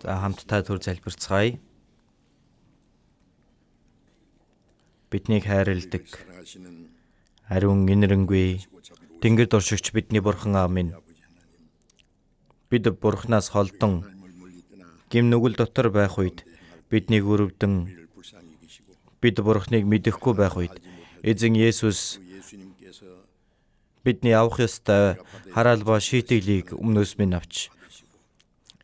За хамтдаа түр залбирцгаая. Биднийг хайрладаг, ариун инэрэнгүй Тэнгэр дуршигч бидний бурхан аав минь. Бид бурхнаас холдон гим нүгэл дотор байх үед биднийг өрөвдөн бид бурхныг мэдэхгүй байх үед эзэн Есүс бидний авах ёстой хараал ба шийтгэлийг өмнөөс минь авч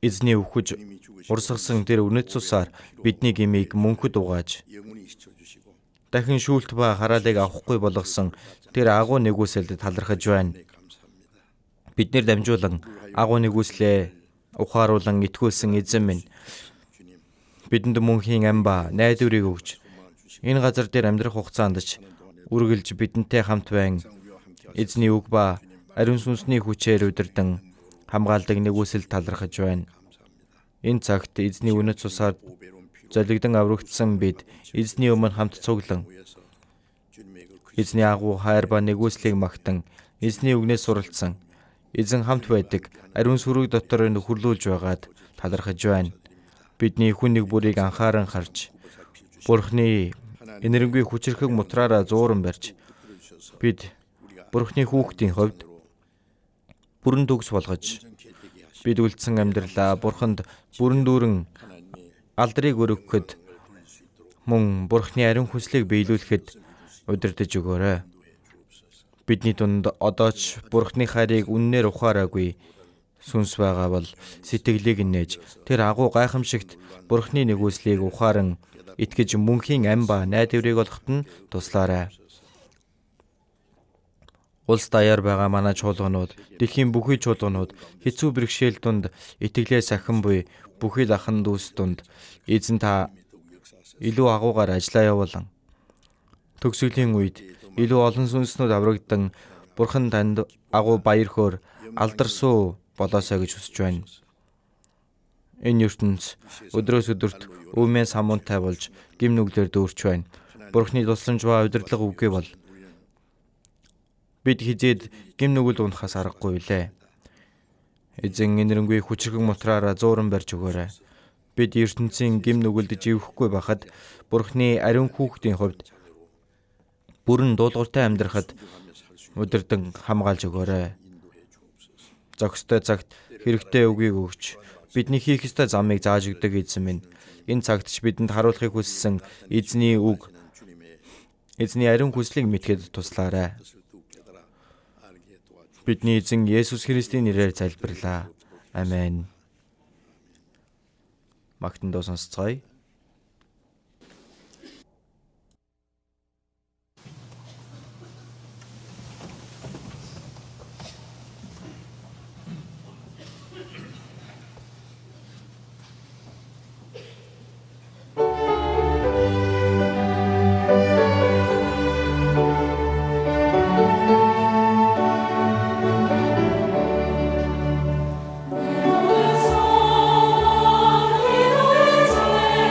эзний үхэж урсгасан тэр үнэт цусаар бидний гмийг мөнхөд угааж дахин шүүлт ба хараалыг авахгүй болгосон тэр агуу нэгүсэлд талархаж байна. Биднэр дамжуулан агуу нэгүслээ ухааруулан итгүүлсэн эзэн минь бидэнд мөнхийн ам ба найдварыг өгч энэ газар дээр амьдрах хугацаанд ч үргэлж бидэнтэй хамт байна. Эзний үг ба ариун сүнсний хүчээр удирдан хамгаалдаг нэгүсэлд талархаж байна. Энэ цагт эзний үнэт цусаар золигдон аврагдсан бид эзний өмнө хамт цуглан эзний агуу хайр ба нэгүслийг магтан эзний үгнээс суралцсан эзэн хамт байдаг ариун сүрэг дотор нөхөрлүүлж байгаад талархаж байна. Бидний хүн нэг бүрийг анхааран харж Бурхны энэрэнгүй хүчрхэг мутраараа зууран барьж бид Бурхны хүүхдийн хувьд бүрэн төгс болгож бид үлдсэн амьдралаа Бурханд бүрэн дүүрэн алдрыг өргөхөд мөн Бурхны ариун хүслийг биелүүлэхэд удирдах өгөөрэй. Бидний дунд одоо ч Бурхны хайрыг үннээр ухаараагүй сүнс байгаа бол сэтгэлийг нээж тэр агуу гайхамшигт Бурхны нэгүслийг ухааран итгэж мөнхийн ам ба найдварыг олоход нь туслаарай. Улс даяар байгаа манай чуулганууд, дэлхийн бүхий чуулганууд хэцүү бэрхшээл дунд итгэлээс ахин буй бүхий лахан дүүс дунд эзэн та илүү агуугаар ажиллаа явуулан төгсгөлийн үед илүү олон сүнснүүд аврагдан Бурхан танд агуу баяр хөөр алдарсуу болоосоо гэж хүсэж байна. Энэ ертөнц өдрөөс өдөрт өвмэн самуунтай болж гим нүглээр дүүрч байна. Бурхны тусламж ба удирдлага үгүй бол бид хизээд гим нүгэл унахаас аргагүй лээ. Эзэн энэрэнгүй хүчрхэг мутраараа зууран барьж өгөөрэй. Бид ертөнцийн гим нүгэлд живэхгүй байхад Бурхны ариун хүүхдийн хувьд бүрэн дуулууртай амьдрахад удирдан хамгаалж өгөөрэй. Зохистой цагт хэрэгтэй үгийг өгч бидний хийх ёстой замыг зааж өгдөг эзэн минь. Энэ цагт ч бидэнд харуулахыг хүссэн эзний үг, эзний ариун хүслийг мэдхэд туслаарай. Бидний эзэн Есүс Христийн нэрээр залбирлаа. Амен. Магтан дуу сонсцгоё. Hero is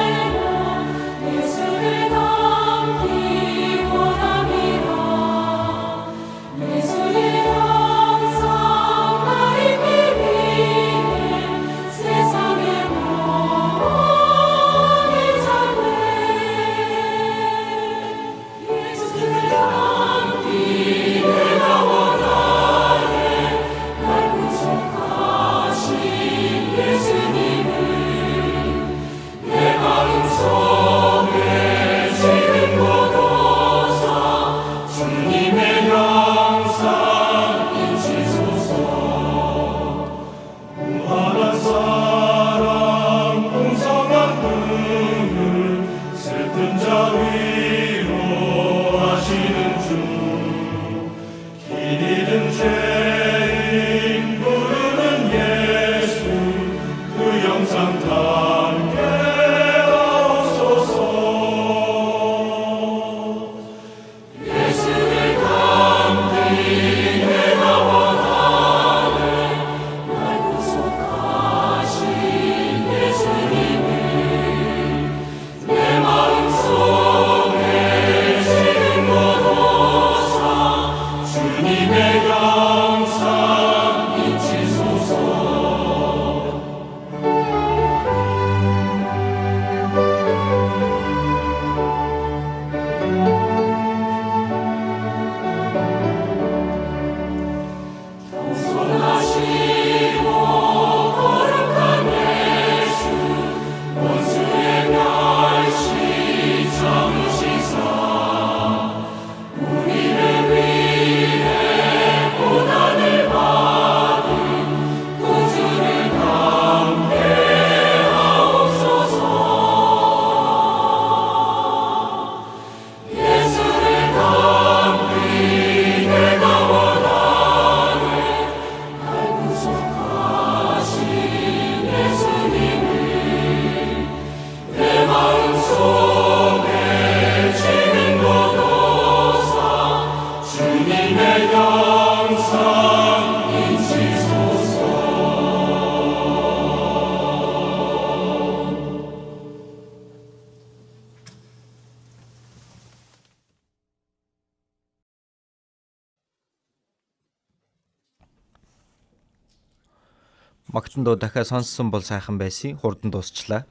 Магтан дуу дахиад сонссон бол сайхан байсан. Хурдан дуусчлаа.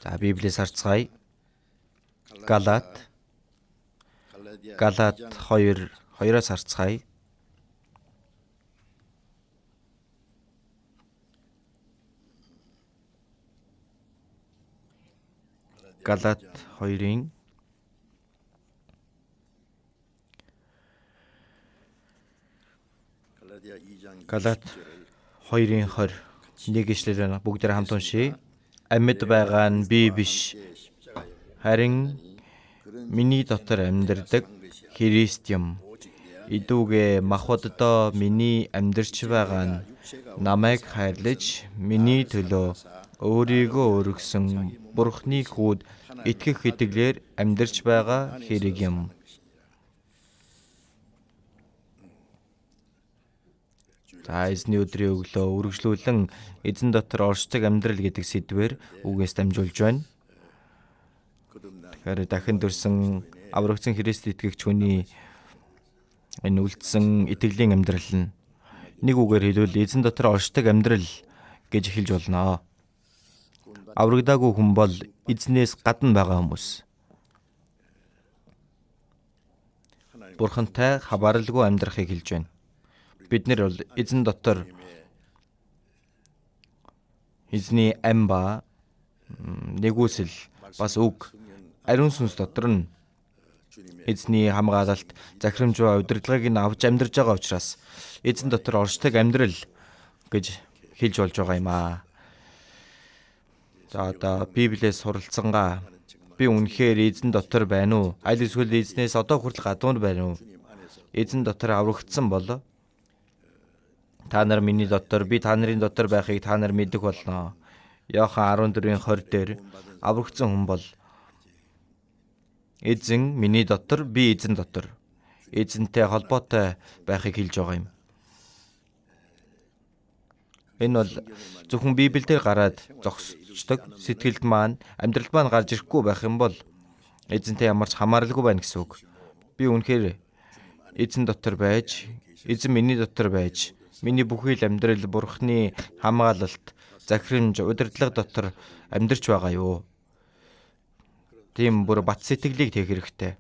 За Библиэс харцгаая. Галат 2:2-оос харцгаая. Галат 2-ын 20 нэг ишлэл бүгдээр хамт уншия. Амьд байгаа нь би биш, харин миний дотор амьдардаг Христ юм. Идүүгээ махбоддоо миний амьдарч байгаа нь намайг хайрлаж миний төлөө өөрийгөө өргөсөн Бурхны хүүд итгэх итгэлээр амьдарч байгаа хэрэг юм. За эзний өдрийн өглөө үргэлжлүүлэн эзэн дотор оршдог амьдрал гэдэг сэдвээр үгээс дамжуулж байна. Тэгэхээр дахин төрсөн аврагдсан Христ итгэгч хүний энэ үлдсэн итгэлийн амьдрал нь нэг үгээр хэлбэл эзэн дотор оршдог амьдрал гэж хэлж болно. Аврагдаагүй хүн бол эзнээс гадна байгаа хүмүүс. Бурхантай хабааралгүй амьдрахыг хэлж байна. Бид нэр бол эзэн дотор эзний ам ба нэгүсэл бас үг ариун сүнс дотор нь эзний хамгаалалт захирамж ба удирдлагыг нь авч амьдарч байгаа учраас эзэн дотор оршдог амьдрал гэж хэлж болж байгаа юм аа. За одоо Библиэс суралцсангаа би үнэхээр эзэн дотор байна уу? Аль эсвэл эзнээс одоо хүртэл гадуур байна уу? Эзэн дотор аврагдсан бол та нар миний дотор, би та нарын дотор байхыг та нар мэдэх болно. Иохан 14:20 дээр аврагдсан хүн бол эзэн миний дотор, би эзэн дотор. Эзэнтэй холбоотой байхыг хэлж байгаа юм. Энэ бол зөвхөн Библиэлд гараад зогсдог сэтгэлд маань, амьдралд маань гарч ирэхгүй байх юм бол эзэнтэй ямарч хамааралгүй байна гэсэн үг. Би үнэхээр эзэн дотор байж, эзэн миний дотор байж, миний бүхий л амьдрал Бурхны хамгаалалт, захирамж, удирдлага дотор амьдарч байгаа юу? Тийм бүр бат сэтгэлийг тээх хэрэгтэй.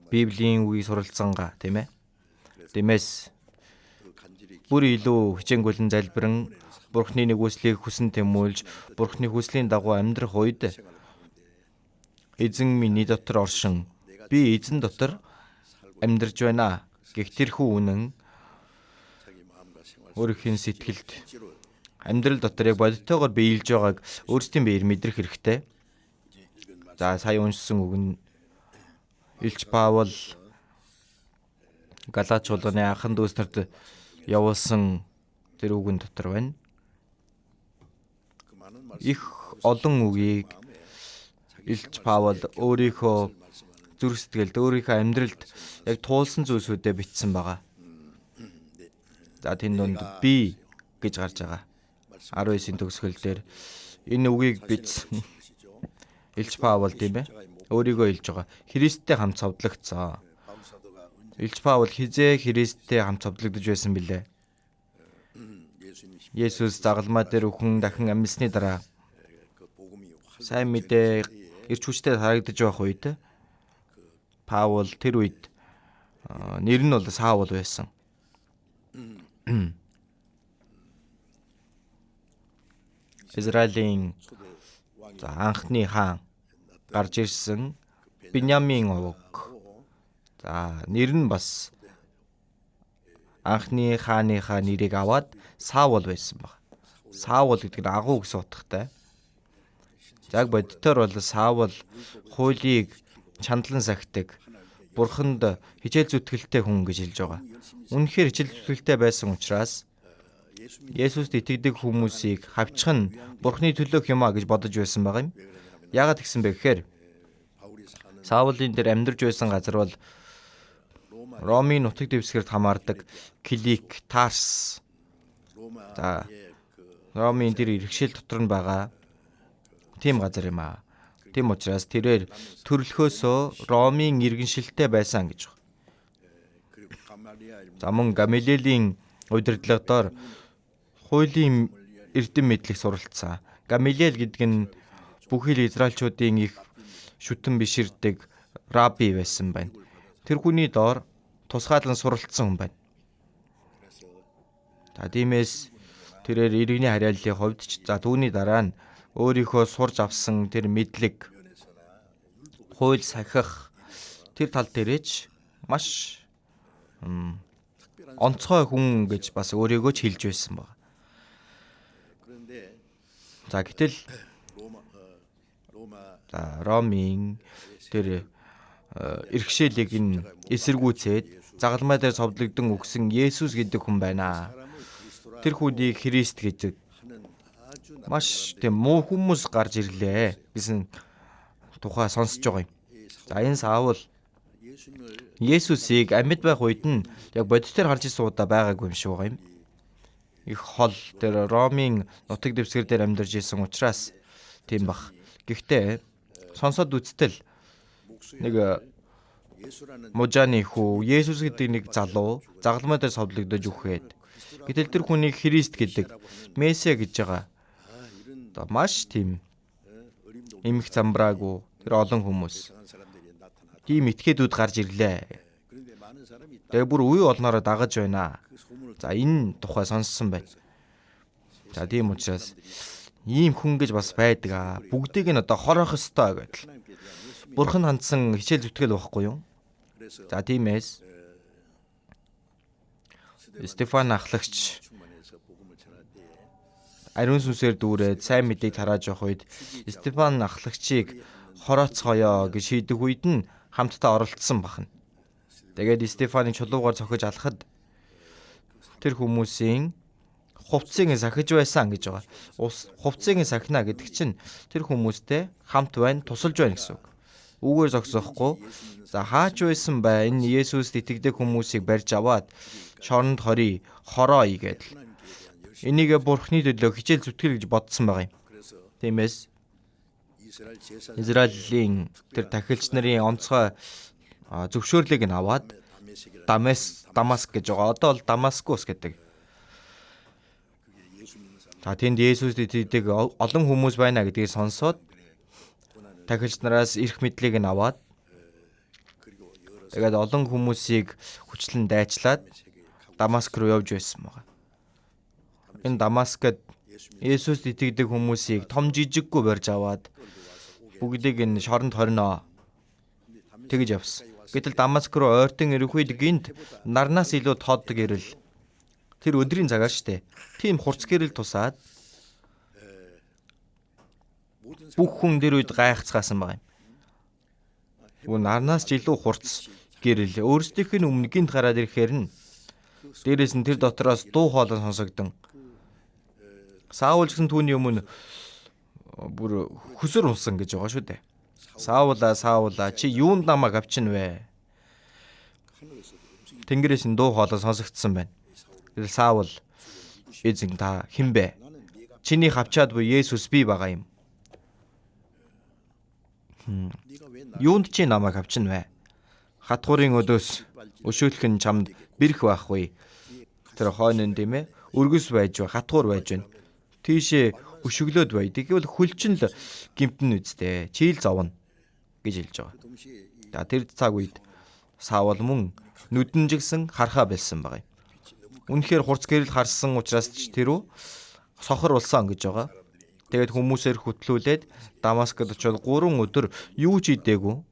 Библийн үгийг суралцсангаа, тийм ээ. Тиймээс бүр илүү хичээнгүйлэн залбиран Бурхны нэгүслийг хүсэн тэмүүлж, Бурхны хүслийн дагуу амьдрах үед эзэн миний дотор оршин, би эзэн дотор амьдарч байна гэх тэрхүү үнэн өөрийнхөө сэтгэлд амьдрал дотор яг бодиттойгоор биелж байгааг өөрсдийн биеэр мэдрэх хэрэгтэй. За сая уншсан үг нь Илч Паул Галат чуулганы анхан дүүс нарт явуулсан тэр үгэн дотор байна. Их олон үгийг Илч Паул өөрийнхөө зүрх сэтгэлд, өөрийнхөө амьдралд яг туулсан зүйлсүүдэд бичсэн байгаа. За тэнд донд би гэж гарч байгаа. 19-ийн төгсгөл дээр энэ үгийг бичсэн Илч Паул тийм ээ. Өөрийгөө хэлж байгаа. Христтэй хамт цовдлогдсон. Илч Паул хизээ Христтэй хамт цовдлогдож байсан билээ. Есүс загалмаа дээр өхөн дахин амьсны дараа сайн мэдээ ирч хүчтэй харагдаж байх үед Паул тэр үед нэр нь бол Саул байсан. Израилийн анхны хаан гарч ирсэн Биньямин овог. За нэр нь бас анхны хааныхаа нэрийг аваад Саул байсан баг. Саул гэдэг нь агуу гэсэн утгатай. Яг боддоор бол Саул хуулийг чандлан сахидаг, Бурханд хичээл зүтгэлтэй хүн гэж хэлж байгаа. Үнэхээр хичээл зүтгэлтэй байсан учраас Есүст итгэдэг хүмүүсийг хавчих нь Бурхны төлөөх юм а гэж бодож байсан байгаа юм. Яагаад гэсэн бэ гэхээр Саулын дээр амьдарч байсан газар бол Ромын нутаг дэвсгэрт хамаардаг Килик, Тарс. За Ромын тэр иргэшил дотор нь байгаа тийм газар юм аа. Тийм учраас тэрээр төрөлхөөсөө Ромын иргэншилтэй байсан гэж байна. За мөн Гамалиелийн удирдлагаар хуулийн эрдэм мэдлэг суралцсан. Гамалиел гэдэг нь бүхий л израилчуудын их шүтэн биширдэг раби байсан байна. Тэр хүний доор тусгаалan суралцсан хүн байна. За тиймээс тэрээр иргэний харьяаллын хувьд ч за түүний дараа нь өөрийнхөө сурж авсан тэр мэдлэг хууль сахих тэр тал дээрээч маш онцгой хүн гэж бас өөрийгөө ч хэлж байсан баг. За гэтэл Ромын тэр иргэшээлийг нь эсэргүүцээд загалмай дээр цовдлогдсон өгсөн Есүс гэдэг хүн байна. Тэр хүнийг Христ гэдэг маш тийм муу хүмүүс гарч ирлээ гэсэн тухай сонсож байгаа юм. За энэ Саул Есүсийг амьд байх үед нь яг бодитоор харж ирсэн удаа байгаагүй юм шиг байгаа юм. Их хол тэр Ромын нутаг дэвсгэр дээр амьдарч исэн учраас тийм бах. Гэхдээ сонсоод үзтэл нэг Можаны хүү Есүс гэдэг нэг залуу загалмай дээр цовдлогдож үхээд гэтэл тэр хүнийг Христ гэдэг Месиа гэж байгаа. Одоо маш тийм эмх замбраагүй тэр олон хүмүүс тийм этгээдүүд гарч ирлээ. Тэгээ бүр үе олноороо дагаж байна. За энэ тухай сонссон байна. За тийм учраас ийм хүн гэж бас байдаг. Бүгдийг нь одоо хорох ёстой гэдэл. Бурхан хандсан хичээл зүтгэл байхгүй юу? За тиймээс Стефан ахлагч ариун сүнсээр дүүрээд сайн мэдээг тарааж явах үед Стефан ахлагчийг хорооцгоё гэж шийдэх үед нь хамтдаа оролцсон бахна. Тэгээд Стефаныг чулуугаар цохиж алхад тэр хүмүүсийн хувцсыг сахиж байсан гэж байгаа. Хувцсыг сахина гэдэг чинь тэр хүмүүстэй хамт байна, тусалж байна гэсэн үг. Үгээр зогсохгүй. За хаач байсан бай энэ Есүст итгэдэг хүмүүсийг барьж аваад шоронд хороо игээд энийг Бурхны төлөө хичээл зүтгэл гэж бодсон байгаа юм. Тиймээс Израилийн тэр тахилч нарын онцгой зөвшөөрлийг нь аваад Дамаск гэж байгаа. Одоо бол Дамаскус гэдэг. За тэнд Есүст итгэдэг олон хүмүүс байна гэдгийг сонсоод тахилч нараас эрх мэдлийг нь аваад тэгээд олон хүмүүсийг хүчлэн дайчлаад Дамаск руу явж байсан байна. Энэ Дамаскад Есүст итгэдэг хүмүүсийг том жижиггүй барьж аваад бүгдийг нь шоронд хорино тэгж явсан. Гэтэл Дамаск руу ойртон ирэх үед гинт нарнаас илүү тод гэрэл тэр өдрийн цагаар штэ. Тийм хурц гэрэл тусаад бүх хүн дэр үед гайхацгаасан байгаа юм. Нарнаас ч илүү хурц гэрэл өөрсдийнх нь өмнө гинт гараад ирэхээр нь дээрээс нь тэр дотроос дуу хоолой сонсогдсон. Саул гэсэн түүний өмнө бүр хөсөр унсан гэж байгаа шүү дээ. Саулаа чи юунд намайг авчин вэ? Тэнгэрээс нь дуу хоолой сонсогдсон байна. Тэгэл Саул эзэн та хэн бэ? Чиний хавчаад буй Есүс би байгаа юм. Юунд чи намайг авчин вэ? Хатгуурын өдөөс өшөөлөх нь чамд бэрх байхгүй. Тэр хойнонд тийм ээ өргөс байж ба хатгуур байж байна. Тийшээ өшөглөөд бай. Тэгвэл хүлчин л гимтэн үсттэй. Чийл зовно гэж хэлж байгаа. За тэр цаг үед Саул мөн нүдэнжигсэн хархаа болсон байгаа юм. Үнэхээр хурц гэрэл харсан учраас ч тэрүү сохор улсан гэж байгаа. Тэгээд хүмүүсээр хөтлүүлээд Дамаскад очиод 3 өдөр юу ч идээгүй.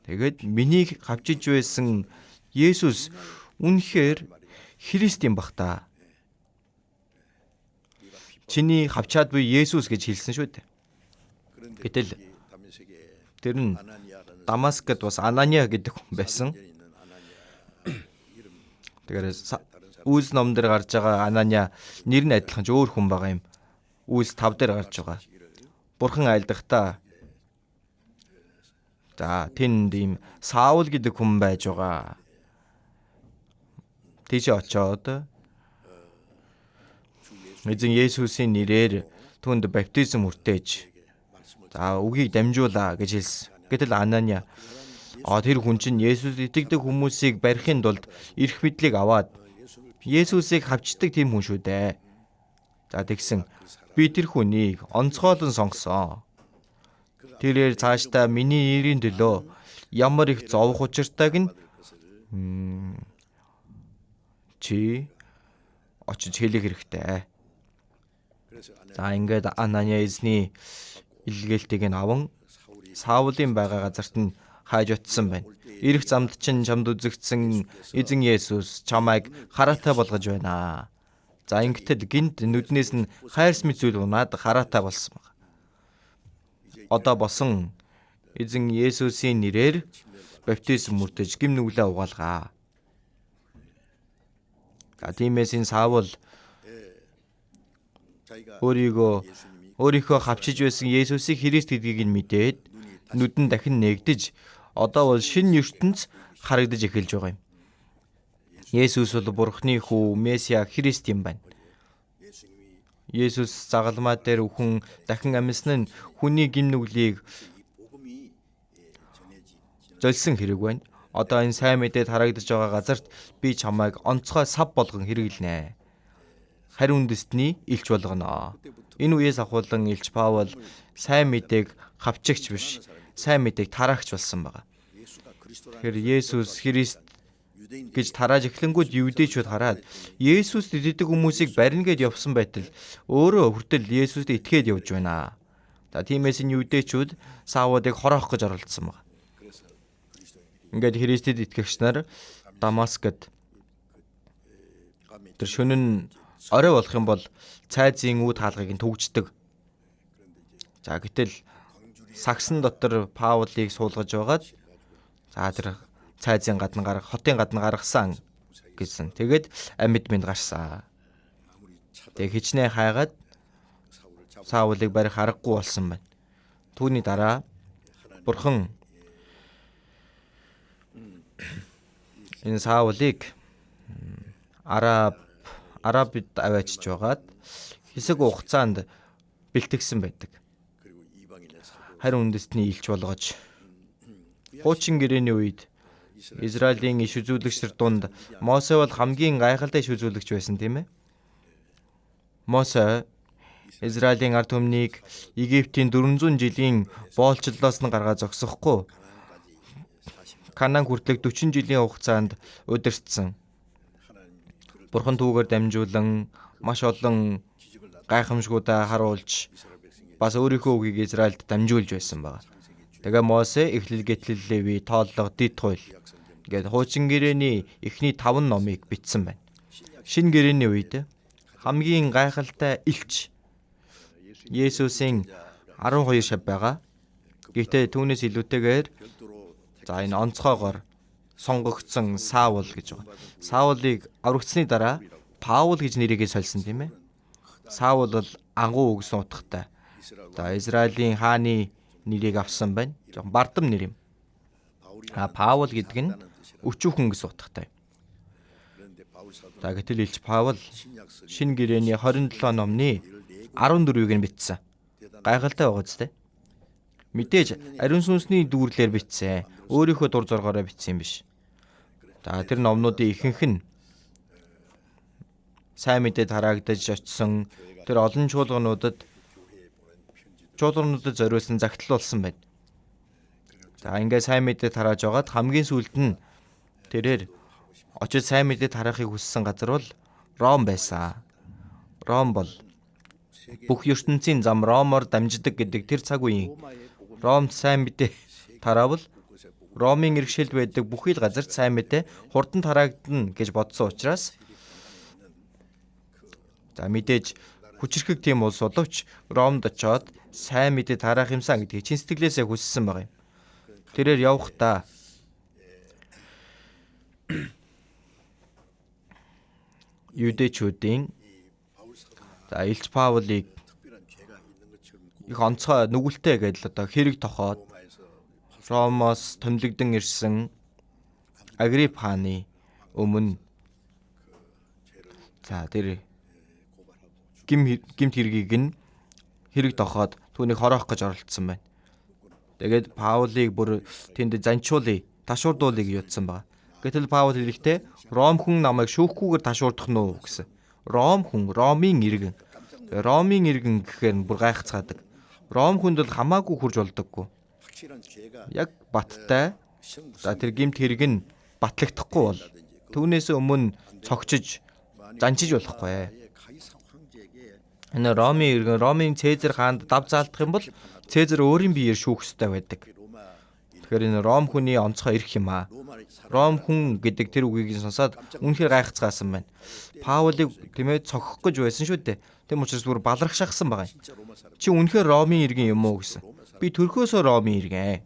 Тэгээд миний хавчиж байсан Есүс үнэхээр Христ юм бах та. Чиний хавчаад буй Есүс гэж хэлсэн шүү дээ. Гэтэл тэр нь Дамаскад бас Анания гэдэг хүн байсан. Тэгэхээр Үйлс ном дээр гарч байгаа Анания нэр нь адилхан ч өөр хүн байгаа юм. Үйлс 5 дээр гарч байгаа. Бурхан айлдахдаа за тэнд ийм Саул гэдэг хүн байж байгаа. Тийш очоод эзэн Есүсийн нэрээр түүнд баптизм хүртээж за үгийг дамжуулаа гэж хэлсэн. Гэтэл Анания Тэр хүн чинь Есүс итгэдэг хүмүүсийг барихын тулд эрх мэдлийг аваад Есүсийг хавчдаг тийм хүн шүү дээ. За тэгсэн би тэр хүнийг онцгойлон сонгосон. Тэрээр цаашдаа миний нэрийн төлөө ямар их зовох учиртайг нь чи очиж хэлэх хэрэгтэй. За ингээд Ананиасны илгээлтийг нь аван Саулын байгаа газарт нь хайж утсан байна. Ирэх замд чинь чамд үзэгдсэн эзэн Есүс чамайг хараатай болгож байна. За ингэтэл гинт нүднээс нь хайрс мэт зүйл унаад хараатай болсон байна. Одоо босон эзэн Есүсийн нэрээр баптизм мөрдөж гим нүглээ угаалгаа. За тиймээс энэ Саул өөрийнхөө хавчиж байсан Есүсийг Христ гэдгийг нь мэдээд нүдэн дахин нэгдэж одоо бол шинэ ертөнц харагдаж эхэлж байгаа юм. Есүс бол Бурхны хүү Месиа Христ юм байна. Есүс загалмаа дээр өхөн дахин амьсан нь хүний гим нүглийг золсон хэрэг байна. Одоо энэ сайн мэдээд харагдаж байгаа газарт би чамайг онцгой сав болгон хэрэглэнэ. Харин үндэстний илч болгоно. Энэ үеэс ахуулан илч Паул сайн мэдээг хавчигч биш, сайн мэдээг тараагч болсон байна. Тэгэхээр Есүс Христ гэж тарааж эхлэнгүүд юудэчүүд хараад Есүст итгэдэг хүмүүсийг барина гэд явсан байтал өөрөө хүртэл Есүст итгээд явж байна. За тиймээс энэ юудэчүүд Саулыг хороох гэж оролдсон байна. Ингээд Христэд итгэгч нар Дамаскад тэр шөнө нь орой болох юм бол цайзын үд хаалгыг нь төгждөг. За гэтэл сагсан дотор Паулыг суулгаж байгаад за тэр цайзын гадна гарах, хотын гадна гаргасан гэсэн. Тэгээд амьд мэд гарсан. Тэг хичнээн хайгаад Саулыг барих аргагүй болсон байна. Түүний дараа Бурхан энэ Саулыг Арабид аваачиж байгаад хэсэг хугацаанд бэлтгэсэн байдаг. Харин үндэстний илч болгож хуучин гэрээний үед Израилийн иш үзүүлэгчдэр дунд Мосе бол хамгийн гайхалтай иш үзүүлэгч байсан тийм ээ. Мосе Израилийн ард түмнийг Египтийн 400 жилийн боолчлолоос нь гаргаад зогсохгүй Канаан хүртэлх 40 жилийн хугацаанд удирдсан. Бурхан түүгээр дамжуулан маш олон гайхамшгуудаа харуулж бас өөрийнхөө үгийг Израильд дамжуулж байсан байна. Тэгээ Мосе эхлэл гэтлэл Леви тооллого дэд хууль ингээд хуучин гэрээний эхний 5 номыг бичсэн байна. Шинэ гэрээний үед хамгийн гайхалтай илч Есүсийн 12 шав байгаа. Гэхдээ түүнээс илүүтэйгээр за энэ онцгойгоор сонгогдсон Саул гэж байна. Саулыг аврагдсны дараа Паул гэж нэрийгээ сольсон тийм ээ. Саул бол ангуу өгсөн утгатай. За Израилийн хааны нэрийг авсан байна. Жохон бардам нэр юм. Паул гэдэг нь өчүүхэн гэсэн утгатай. За гэтэл илч Паул шинэ гэрээний 27 номны 14-ийг нь бичсэн. Гайхалтай байгаа зү. Мэдээж ариун сүнсний дүүрлэр бичсэн. Өөрийнхөө дур зоргоороо бичсэн юм биш. За тэр номнуудын ихэнх нь сайн мэдээд хараагдаж очсон тэр олон чуулгануудад зориулсан загтал болсон байна. За ингээд сайн мэдээд харааж байгаад хамгийн сүүлд нь тэрээр очиж сайн мэдээд харахыг хүссэн газар бол Ром байсан. Ром бол бүх ертөнцийн зам Ромоор дамждаг гэдэг тэр цаг үеийн Ромд сайн мэдээ тараавал Ромын иргэшилд байдаг бүхий л газарт сайн мэдээ хурдан тараагдана гэж бодсон учраас за мэдээж хүчрхэг тийм улс боловч Ромд очоод сайн мэдээ тараах юмсан гэдгийг чин сэтгэлээсээ хүссэн байгаа юм. Тэрээр явахдаа юудэчүүдийн за илч Паулыг их онцгой нүгэлтэй гэдэл одоо хэрэг тохоод Ромоос томилогдсон ирсэн Агрип хааны өмнө за тэр гимт хэргийг нь хэрэг тохоод түүнийг хороох гэж оролдсон байна. Тэгээд Паулыг бүр тэнд занчуулъя ташуурдуулъя гэж утсан байна. Гэтэл Паул хэлэхдээ Ром хүн намайг шүүхгүйгээр ташуурдах нь уу гэсэн. Ром хүн, Ромын иргэн. Ромын иргэн гэхээр бүр гайхацгаадаг. Ром хүнд бол хамаагүй хурж болдоггүй. Яг баттай. За тэр гимт хэрэг нь батлагдахгүй бол түүнээс өмнө цогчиж занчиж болохгүй. Энэ Ромын иргэн, Ромын Цезар хаанд дав заалдах юм бол Цезар өөрийн биеэр шүүх ёстой байдаг. Тэгэхээр энэ Ром хүний онцгой эрх юм аа. Ром хүн гэдэг тэр үгийг сонсоод үнэхээр гайхацгаасан байна. Паулыг тиймээ цогох гэж байсан шүү дээ. Тэм учраас бүр балархшаахсан байгаа юм. Чи үнэхээр Ромын иргэн юм уу гэсэн. Би төрхөөсөө Ромын иргэн.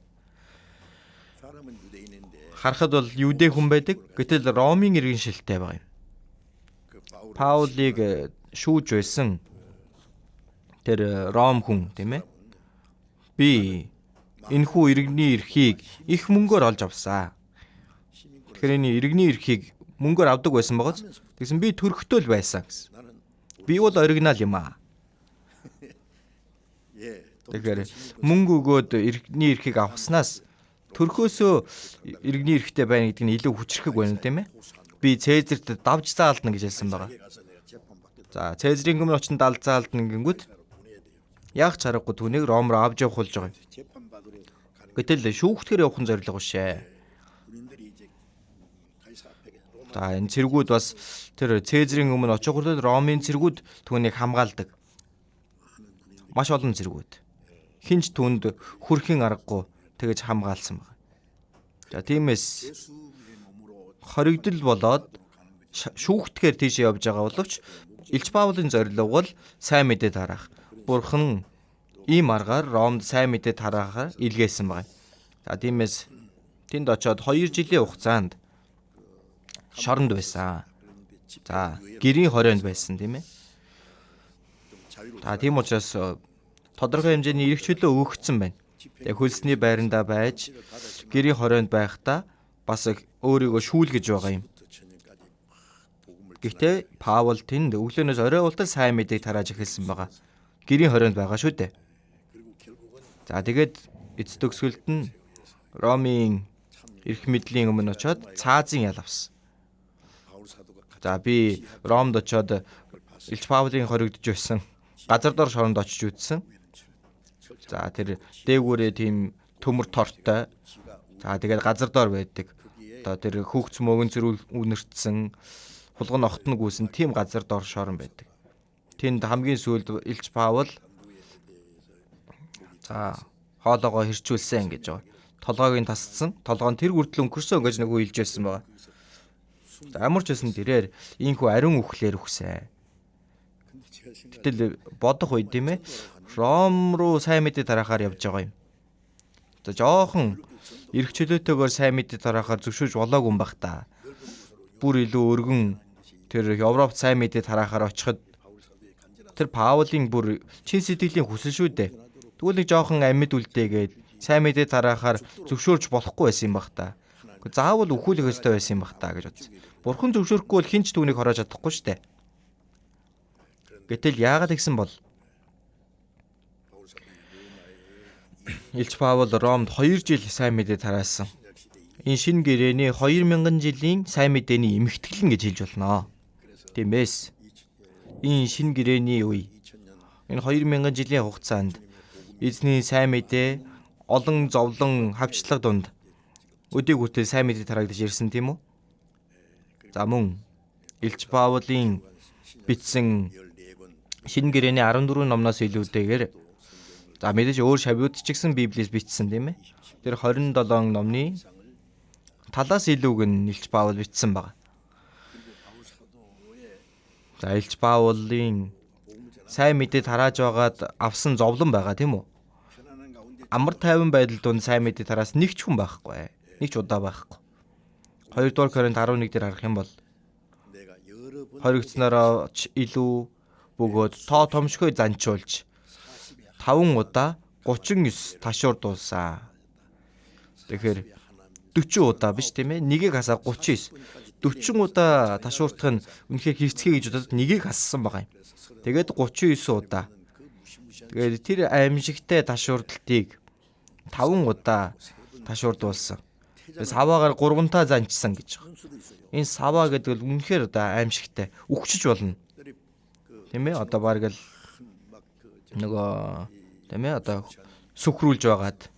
Харахад бол юудэ хүн байдаг. Гэтэл Ромын иргэн шилтэй байгаа юм. Паулыг шүүж байсан тэр Ром хүн тийм ээ. Би энэхүү иргэний эрхийг их мөнгөөр олж авсан. Тэгэхээр энэ иргэний эрхийг мөнгөөр авдаг байсан багц. Тэгсэн би төрхтөө л байсан гэсэн. Би бол оригинал юм аа. Тэгэхээр мөнгө өгөөд иргэний эрхийг авснаас төрхөөсөө иргэний эрхтэй байна гэдэг нь илүү хүчрхэг байна тийм ээ. Би Цезарт давж заалдна гэж хэлсэн байгаа. За Цезарийн өмнө очинд далд заалдна гингүүд яг чаргагүй түүнийг Ром руу авч явах болж байгаа юм. Гэтэл шүүхтгэр явах зорилго бишээ. За энэ цэргүүд бас тэр Цезарийн өмнө очих хүртэл Ромын цэргүүд түүнийг хамгаалдаг. Маш олон цэргүүд. Хинч түүнд хүрхийн аргагүй тэгэж хамгаалсан байна. За тиймээс хоригдол болоод шүүхтгэр тийшээ явж байгаа боловч Илч Паулын зорилго бол сайн мэдээ тараах. Бурхан ийм аргаар Ромд сайн мэдээ тараахаар илгээсэн байна. За тиймээс тэнд очиод 2 жилийн хугацаанд шоронд байсан. За гэрийн хорионд байсан тийм ээ. Тийм учраас тодорхой хэмжээний эрх чөлөө өгөгдсөн байна. Тэгээ хөлсний байрандаа байж гэрийн хорионд байхдаа бас өөрийгөө шүүлгэж байгаа юм. Гэхдээ Паул тэнд өглөөнөөс орой ултал сайн мэдээг тарааж эхэлсэн байгаа. Гэрийн хорионд байгаа шүү дээ. За тэгээд эцэд төгсгөлд нь Ромын эрх мэдлийн өмнө очиод цаазын ял авсан. За би Ромд очиод Илч Паулын хоригдож байсан газар дор шоронд очиж үзсэн. За тэр дээгүүрээ тийм төмөр тортой. За тэгээд газар дор байдаг. Одоо тэр хүүхц мөгөн зэрүүл үнэртсэн хулган огтн гүйсэн тийм газар дор шорон байдаг. Тэнд хамгийн сүүлд Илч Паул за хоолоогоо хэрчүүлсэн гэж байгаа. Толгойг нь тасцсан. Толгой нь тэр хүртэл өнгөрсөн гэж нөгөө хэлж байсан байгаа. За ямар ч байсан тэрээр ийхүү ариун үхлээр үхсэн. Гэтэл бодох үед тийм ээ Ром руу сайн мэдээ тараахаар явж байгаа юм. За жоохон эрх чөлөөтэйгээр сайн мэдээ тараахаар зөвшөөрж болоогүй юм бах та. Бүр илүү өргөн тэр Европт сайн мэдээ тараахаар очиход тэр Паулын бүр чин сэтгэлийн хүсэл шүү дээ. Тэгвэл нэг жоохон амьд үлдээгээд сайн мэдээ тараахаар зөвшөөрж болохгүй байсан юм бах та. Заавал өхүүлэх ёстой байсан юм бах та гэж бодсон. Бурхан зөвшөөрөхгүй бол хинч түүнийг хороож чадахгүй шүү дээ. Гэтэл яагаад гэсэн бол Илч Паул Ромд 2 жил сайн мэдээ тараасан. Энэ шинэ гэрээний 2000 жилийн сайн мэдээний эмхтгэлэн гэж хэлж болно. Тиймээс энэ шинэ гэрээний үе энэ 2000 жилийн хугацаанд эзний сайн мэдээ олон зовлон хавчлага дунд өдийг хүртэл сайн мэдээ тараагдаж ирсэн тийм үү? За мөн Илч Паулын бичсэн шинэ гэрээний 14 номноос илүүтэйгээр за мэдээж өөр шавьуд ч гэсэн Библиэс бичсэн тийм ээ. Тэр 27 номны талаас илүүг нь Илч Паул бичсэн байна. За Илч Паулын сайн мэдээ тарааж байгаад авсан зовлон байгаа тийм үү? Амар тайван байдал донд сайн мэдээ тараас нэг ч хүн байхгүй. Нэг ч удаа байхгүй. 2 дугаар Коринт 11 дээр харах юм бол хоригдсноороо илүү бөгөөд тоо томшгой занчуулж 5 удаа 39 ташуурдуулсан. Тэгэхээр 40 удаа биш тийм ээ. Нэгийг хасаа 39. 40 удаа ташуурдах нь үнэхээр хэрцгий гэж бодоод нэгийг хассан байгаа юм. Тэгээд 39 удаа. Тэгээд тэр аимшигтай ташуурдалтыг 5 удаа ташуурдуулсан. Саваагаар 3 занчсан гэж байгаа. Энэ саваа гэдэг нь үнэхээр одоо аимшигтай. Үхчиж болно. Тийм ээ? Одоо баг л нөгөө тийм ээ одоо сүхрүүлж байгаад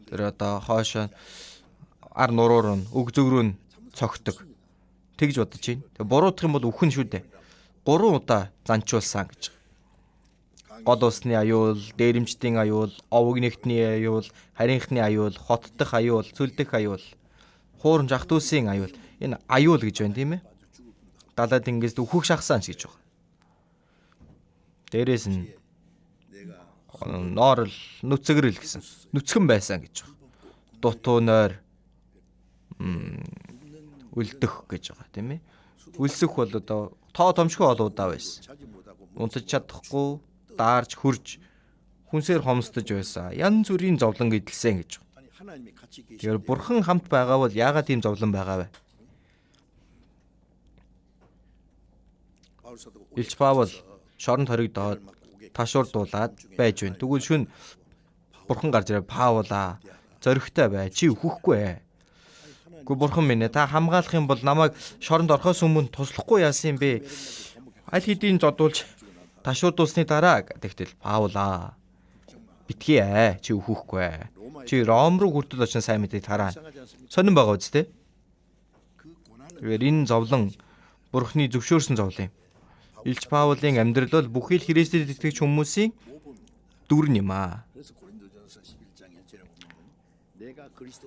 тэр одоо хоошоо ар нуруур нь өг зөгрөө нь цогтөг. Тэгж бодож байна. Тэг буруутах юм бол үхэн шүү дээ. 3 удаа занчуулсан гэж. Гол усны аюул, дээрэмчдийн аюул, овог нэгтний аюул, харийнхны аюул, хотдох аюул, цөлдөх аюул, хуурн жах дүүсийн аюул. Энэ аюул гэж байна тийм ээ. Далай тэнгисд үхэх шахсан ч гэж байна. Дээрээс нь ноорл, нүцгэрэл гэсэн. Нүцгэн байсан гэж байна. Дутуу нойр үлдэх гэж байгаа тийм ээ. Үлсэх бол одоо тоо томшгүй олуудаа байсан. Унтаж чадахгүй, даарж хурж хүнсээр хомсдож байсан. Янз бүрийн зовлон эдэлсэн гэж байна. Тэгэхээр бурхан хамт байгаа бол яагаад тийм зовлон байгаа вэ? Илч Паул шоронд хоригдоод ташуурдуулаад байж байна. Тэгвэл шүн бурхан гарч ирээ Паулаа зоригтой бай. Чи үхэхгүй. Гэхдээ бурхан минь та хамгаалах юм бол намайг шоронд орохоос өмнө туслахгүй яасан юм бэ? Аль хэдийн зодуулж ташуурдуулсны дараа тэгтэл Паулаа битгий чи үхэхгүй. Чи Ром руу хүртэл очсон сайн мэдээ тараа. Сонирн байгаа үст те. Тэгэхээр энэ зовлон бурханы зөвшөөрсөн зовлон юм. Илч Паулын амьдрал бол бүхий л Христэд итгэж хүмүүсийн дүрн юм аа.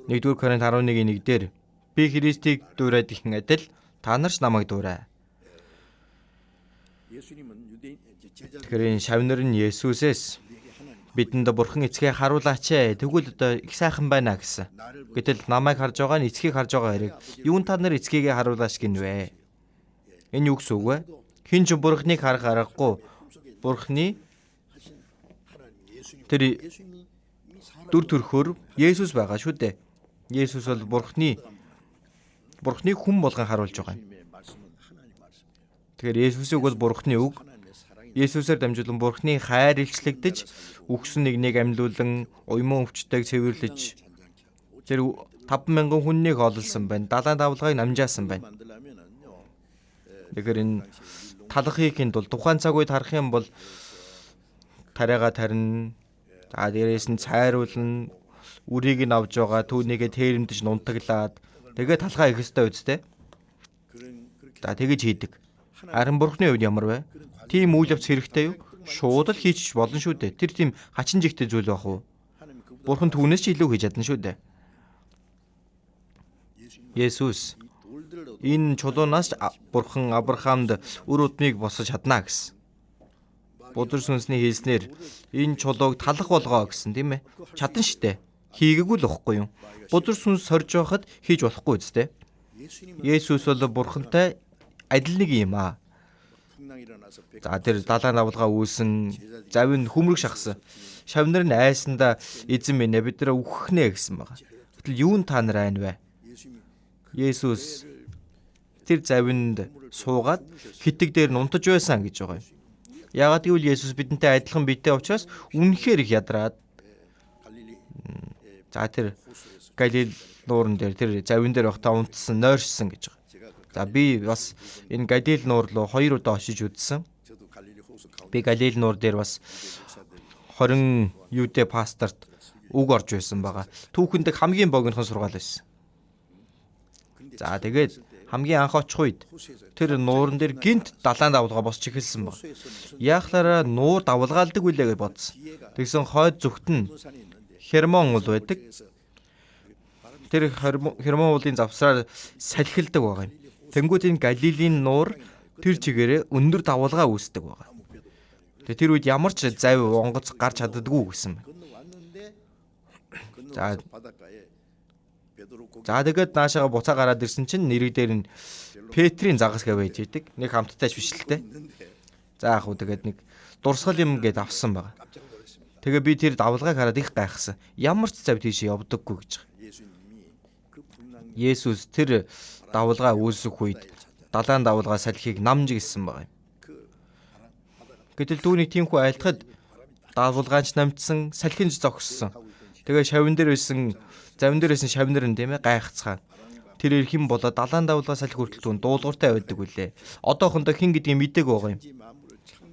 1-р Коринт 11:1 дээр би Христийг дуурайд ихэн адил та нар ч намайг дуурай. Тэгэхээр шавнар нь Есүсээс бидэнд бурхан эцгээ харуулаач ээ. Тэгвэл одоо их сайхан байна гэсэн. Гэтэл намайг харж байгаа нь эцгийг харж байгаа хэрэг. Юун та нар эцгийгээ харуулаач гинвэ? Энэ юу гэсэн үг вэ? Хин ч бурханыг харах аргагүй. Бурханы тэр дүр төрхөөр Есүс байгаа шүү дээ. Есүс бол бурханыг хүн болгон харуулж байгаа юм. Тэгэхээр Есүсийг бол бурханы үг. Есүсээр дамжуулан бурханы хайр илчлэгдэж, үхсэн нэгнийг амьлуулан, уйман өвчтөйг цэвэрлэж, тэр 5,000 хүннийг олсон байна. Далайн давлгааг намжаасан байна. Тэгэхээр энэ талхахын тулд тухайн цаг үед харах юм бол тариагаа тарина. За дээрээс нь цайруулна, үрийг нь авж байгаа, түүнийгээ тэрэмдэж нунтаглаад тэгээ талхаа их өстэй үсттэй. За тэгэж хийдэг. Харин бурхны хувьд ямар вэ? Тийм үйл явц хэрэгтэй юу? Шууд л хийчих болно шүү дээ. Тэр тийм хачин жигтэй зүйл байх уу? Бурхан түүнээс ч илүү хийж чадна шүү дээ. Есүс энэ чулуунаас бурхан Авраамд үр удмыг босгож чадна гэсэн. Будур сүнсний хэлснээр энэ чулууг талах болгоо гэсэн тийм ээ. Чадна штэ. Хийгээгүй л واخгүй юм. Будур сүнс сорж байхад хийж болохгүй үстэй. Есүс бол бурхантай адил нэг юм аа. За тэр далайн давлгаа үүсэн, завин хүмрэг шахсан. Шавнар нь айсанда эзэн минь бид нараа үххнэ гэсэн байгаа. Гэтэл юун та нар айн вэ? Есүс тэр завинд суугаад хитэг дээр нунтаж байсан гэж байгаа юм. Яагаад гэвэл Есүс бидэнтэй адилхан биетэй учраас үнэхээр их ядраад. За тэр Галил нуурын дээр тэр завин дээр байхдаа унтсан, нойршсон гэж байгаа. За би бас энэ Галил нуур руу 2 удаа очиж үзсэн. Би Галил нуур дээр бас 20 юудэ пасторт үг орж байсан байгаа. Түүхэнд хамгийн богинохон сургаал байсан. За тэгээд хамгийн анх очих үед тэр нууран дээр гинт далайн давлгаа босч эхэлсэн баг. Яахлаараа нуур давлгаалдаг үлээ гэж бодсон. Тэгсэн хойд зүгт нь Хермон уул байдаг. Тэр Хермон уулын завсраар салхилдаг байгаа юм. Тэнгүүд энэ Галилийн нуур тэр чигээрээ өндөр давлгаа үүсдэг байгаа. Тэгээ тэр үед ямар ч завь онгоц гарч чаддаггүй гэсэн байна. За тэгээд наашаага буцаа гараад ирсэн чинь нэрэг дээр нь Петрийн загас гэ байж идэг. Нэг хамттай биш л те. За яг хөө тэгээд нэг дурсгал юм гээд авсан байгаа. Тэгээ би тэр давлгааг хараад их гайхсан. Ямар ч завь тийш явдаггүй гэж. Есүс тэр давлгаа үүсэх үед далайн давлгаа салхийг намж гисэн байгаа юм. Гэтэл түүний тиймхүү айлтгад давлгаанч намжсан, салхинж зогссон. Тэгээ завин дээр байсан шавнар нь тийм ээ гайхацгаа. Тэр ирэх юм болоо далайн давлгаа салхи хүртэл түн дуулууртай байдаг үлээ. Одоохондоо хэн гэдгийг мэдээг байгаа юм.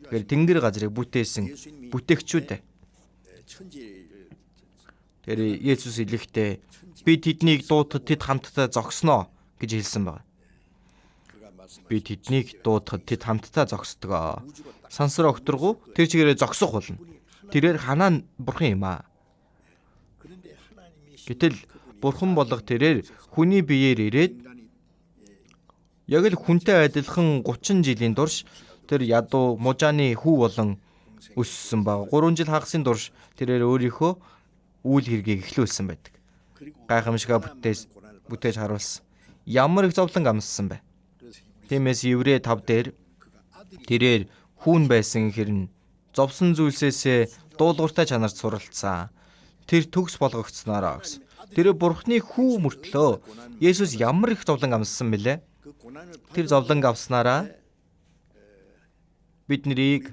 Тэгэхээр тэнгэр газрыг бүтээсэн бүтээгчүүд. Тэр Есүс хэлэхдээ би тэднийг дуудахад тэд хамтдаа зогсноо гэж хэлсэн байна. Би тэднийг дуудахад тэд хамтдаа зогсдгоо. Сансар огторгоо тэр чигээрээ зогсох болно. Тэрээр ханаа бурхан юм аа. Гэтэл бурхан болох тэрээр хүний биеэр ирээд яг л хүнтэй адилхан 30 жилийн турш тэр ядуу мужааны хүү болон өссөн баг. 3 жил хагасын турш тэрээр өөрийнхөө үйл хэргийг эхлүүлсэн байдаг. Гайхамшигаа бүтээж харуулсан. Ямар их зовлон амссан бэ? Тиймээс Еврей 5 дээр тэрээр хүүн байсан хэрн зовсон зүйлсээсээ дуулууртай чанарт суралцсан. Тэр төгс болгогдсноороо гэсэн. Тэр бурхны хүү мөртлөө Есүс ямар их зовлон амссан бэлээ? Тэр зовлон авснараа бид нарыг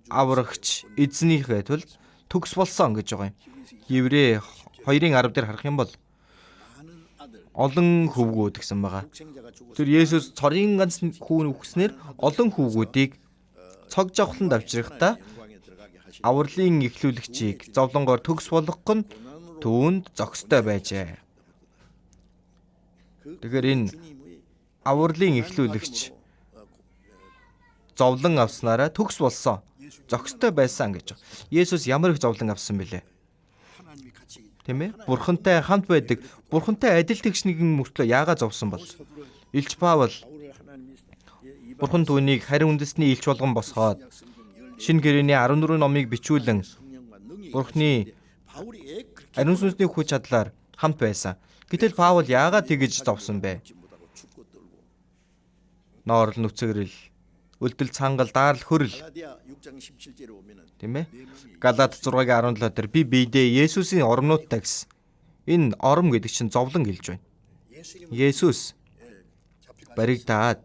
аврагч эзнийхээ тулд төгс болсон гэж байгаа юм. Еврей 2:10 дээр харах юм бол олон хөвгүүд гэсэн байгаа. Тэр Есүс цорын ганц хүүн үхснээр олон хөвгүүдийг цог жавхлан авчрахтаа авралын эхлүүлэгчийг зовлонгоор төгс болгох нь түүнд зохистой байжээ. Тэгэхээр энэ авралын эхлүүлэгч зовлон авснараа төгс болсон. Зохистой байсан гэж. Есүс ямар их зовлон авсан бэлээ? Тийм ээ? Бурхантай хамт байдаг, бурхантай адил тэгш нэгэн мөртлөө яагаад зовсон бол? Илч Паул бурхан түүнийг харин үндэсний илч болгон босгоод Шинэ гэрээний 14 номыг бичүүлэн бурхны ариун сүнсний хүч чадлаар хамт байсан. Гэтэл Паул яагаад тэгж зовсон бэ? Ноорл нүцгэрэл, үлдэл цангал, даарл хөрөл. Тийм ээ? Галаат 6:17 дээр би биедээ Есүсийн оромнуудтай гэсэн. Энэ ором гэдэг чинь зовлон гэлж байна. Есүс баригдаад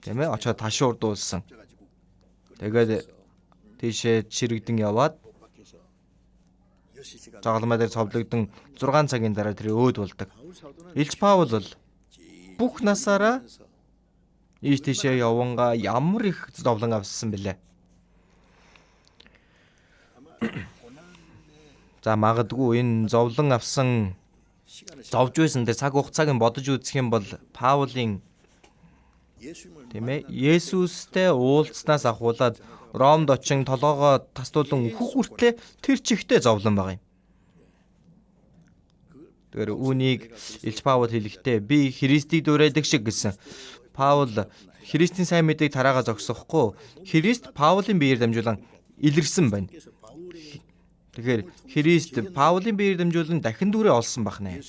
тийм ээ очоод ташуур дуулсан. Тэгээд тийшээ чирэгдэн яваад загалмай дээр цовлогдсон 6 цагийн дараа тэр өөд болдог. Илч Паул бол бүх насаараа ийш тийшээ явангаа ямар их зовлон авсан бэлээ. За магадгүй энэ зовлон авсан зовж байсан тэр цаг хугацааг нь бодож үзэх юм бол Паулын тийм ээ Есүстэй уулзснаас ахуулаад Ромд очин толгоогоо тасдуулан өөхөх хүртлээр тэр чигтээ зовлон байгаа юм. Тэр үүнийг Илч Паул хэлэхдээ би Христийг дуурайдаг шиг гэсэн. Паул Христийн сайн мэдээг тараага зогсохгүй. Христ Паулын биеэр дамжуулан илэрсэн байна. Тэгэхээр Христ Паулын биеэр дамжуулан дахин дүүрээ олсон бахнаа.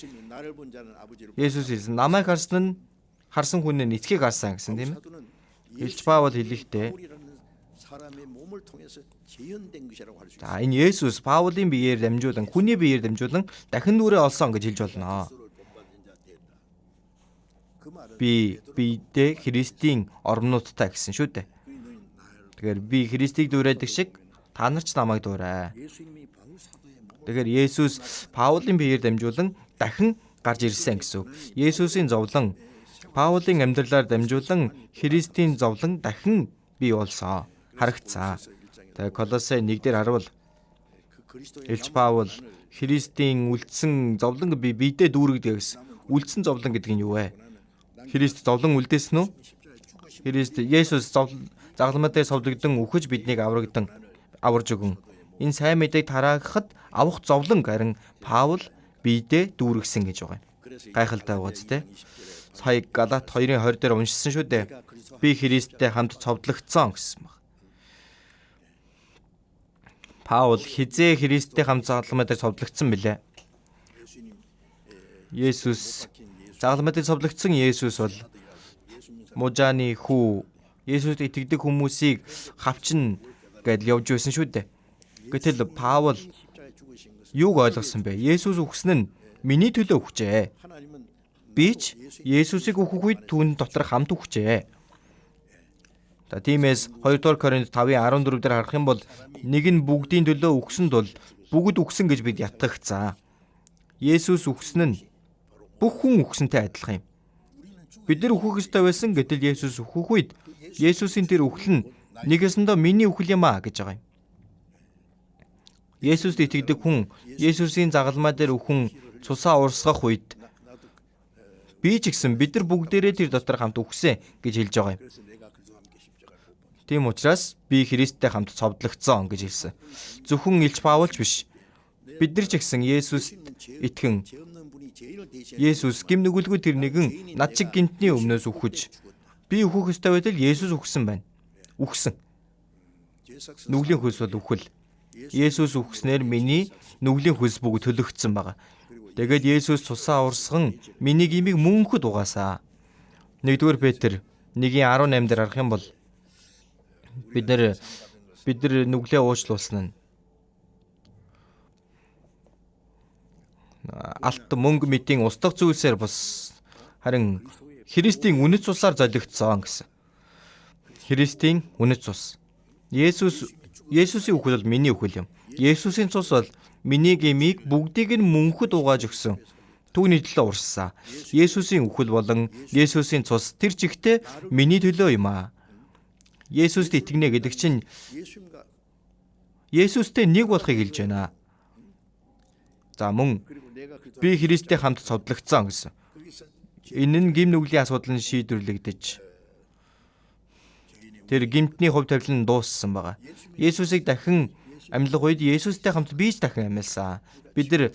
Есүс хэлсэн намайг харсан хүн нь эцгийг харсан гэсэн тийм ээ. Илч Паул хэлэхдээ за энэ Есүс Паулын биеэр дамжуулан хүний биеэр дамжуулан дахин дүүрээ олсон гэж хэлж болно. Би биедээ Христийн оромнуудтай гэсэн шүү дээ. Тэгэхээр би Христийг дуурайдаг шиг та нар ч намайг дуурай. Тэгэхээр Есүс Паулын биеэр дамжуулан дахин гарч ирсэн гэсэн үг. Есүсийн зовлон Паулын амьдралаар дамжуулан Христийн зовлон дахин бий болсон. Харагцсан. Тэгээ Колосай 1-дээр харуул Илч Паул Христийн үлдсэн зовлон би биедээ дүүргдэг гэсэн. Үлдсэн зовлон гэдэг нь юу вэ? Христ зовлон үлдээсэн үү? Христ Есүс загалмай дээр совлогдсон үхэж биднийг аварж өгөн. Энэ сайн мэдээг тараахад авах зовлон харин Паул биедээ дүүргэсэн гэж байгаа юм. Гайхалтай байгаа зү тэ. Сая Галаат 2:20 дээр уншсан шүү дээ. Би Христтэй хамт цовдлогдсон гэсэн баг. Паул хизээ Христтэй хамт загалмай дээр цовдлогдсон билээ. Есүс загалмай дээр цовдлогдсон Есүс бол мужааны хүү Есүст итгэдэг хүмүүсийг хавчин гэдэл явж байсан шүү дээ. Гэтэл Паул юуг ойлгосон бэ? Есүс үхсэн нь миний төлөө үхжээ. Би ч Есүсийг үхэх үед түүний дотор хамт үхжээ. За тиймээс 2 дугаар Коринт 5:14 дээр харах юм бол нэг нь бүгдийн төлөө үхсэнд бол бүгд үхсэн гэж бид ятгагцсан. Есүс үхсэн нь бүх хүн үхсэнтэй адилхан юм. Бид нар үхэх ёстой байсан гэтэл Есүс үхэх үед Есүсийн тэр үхэл нь нэгэсэндээ миний үхэл юм аа гэж байгаа юм. Есүст итгэдэг хүн Есүсийн загалмай дээр үхэн цусаа урсгах үед би ч гэсэн бид нар бүгдээрээ тэр дотор хамт үхсэн гэж хэлж байгаа юм. Тийм учраас би Христтэй хамт цовдлогдсон гэж хэлсэн. Зөвхөн Илч Паулч биш. Бид нар ч гэсэн Есүст итгэн Есүс гим нүгэлгүй тэр нэгэн над шиг гинтний өмнөөс үхэж би үхэх ёстой байтал Есүс үхсэн байна. Үхсэн. Нүглийн хөлс бол үхэл. Есүс үхснээр миний нүглийн хөлс бүгд төлөгдсөн байгаа. Тэгээд Есүс цусаа урсган миний гимиг мөнхөд угаасаа. 1-р Петр 1:18 дээр харах юм бол бид нар нүглээ уучлуулсан нь алт мөнгө мэдийн устгах зүйлсээр бус харин Христийн үнэт цусаар золигдсон гэсэн. Христийн үнэт цус. Есүсийн үхэл бол миний үхэл юм. Есүсийн цус бол миний гмийг бүгдийг нь мөнхөд угааж өгсөн. Түүний төлөө урссан. Есүсийн үхэл болон Есүсийн цус тэр чигтээ миний төлөө юм аа. Есүст итгэнэ гэдэг чинь Есүстэй нэг болохыг хэлж байна. За мөн би Христтэй хамт цовдлогдсон гэсэн. Энэ нь гим нүглийн асуудал нь шийдвэрлэгдэж тэр гимтний хувь тавилан дууссан байгаа. Есүсийг дахин амьлах үед Есүстэй хамт би ч дахин амьлсан. Бид нар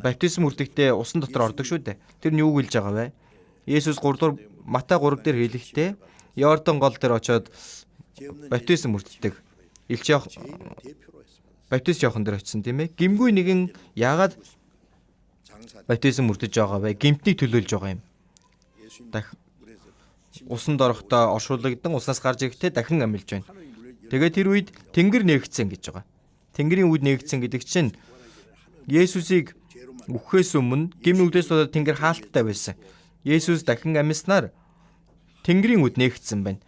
баптизм хүртэхдээ усан дотор ордог шүү дээ. Тэр нь юу хэлж байгаа вэ? Есүс 3-р Матай 3 дээр хэлэхдээ Йордан гол дээр очиод баптизм хүртдэг. Баптист Иохан дээр очисон тийм ээ. Гимгүй нэгэн яагаад баптизм хүртэж байгаа вэ? Гимтнийг төлөөлж байгаа юм. Усанд орохдоо оршуулгадсан, уснаас гарч ирэхдээ дахин амьлж байна. Тэгээд тэр үед тэнгэр нээгдсэн гэж байгаа. Тэнгэрийн үд нээгдсэн гэдэг чинь Есүсийг үхэхээс өмнө гим нүглээс болоод тэнгэр хаалттай байсан. Есүс дахин амьснаар тэнгэрийн үд нээгдсэн байна.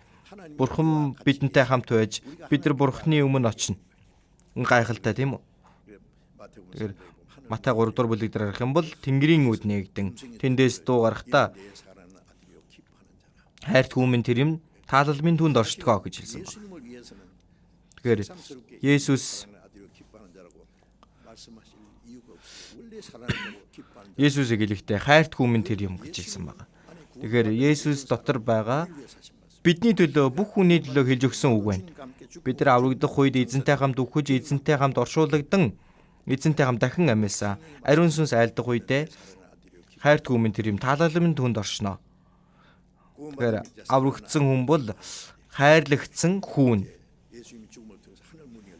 Бурхан бидэнтэй хамт байж бид нар Бурханы өмнө очино. Гайхалтай тийм үү? Тэгэхээр Матай 3-р бүлэг дээр харах юм бол тэнгэрийн үд нээгдэн тэндээс дуу гарахдаа хайрт хүмүн тэр юм таалалмын түнд оршдгоо гэж хэлсэн байна. Тэгэхээр Есүсийг хэлэхдээ хайрт хүмүн тэр юм гэж хэлсэн байна. Тэгэхээр Есүс дотор байгаа бидний төлөө бүх хүний төлөө хэлж өгсөн үг байна. Бид нар аврагдах үед эзэнтэй хамт үхэж, эзэнтэй хамт оршуулгадсан, эзэнтэй хамт дахин амьсан. Ариун сүнс айлдах үедээ хайрт хүмүн тэр юм таалалмын түнд оршно. Тэгэхээр аврагдсан хүн бол хайрлагдсан хүүн.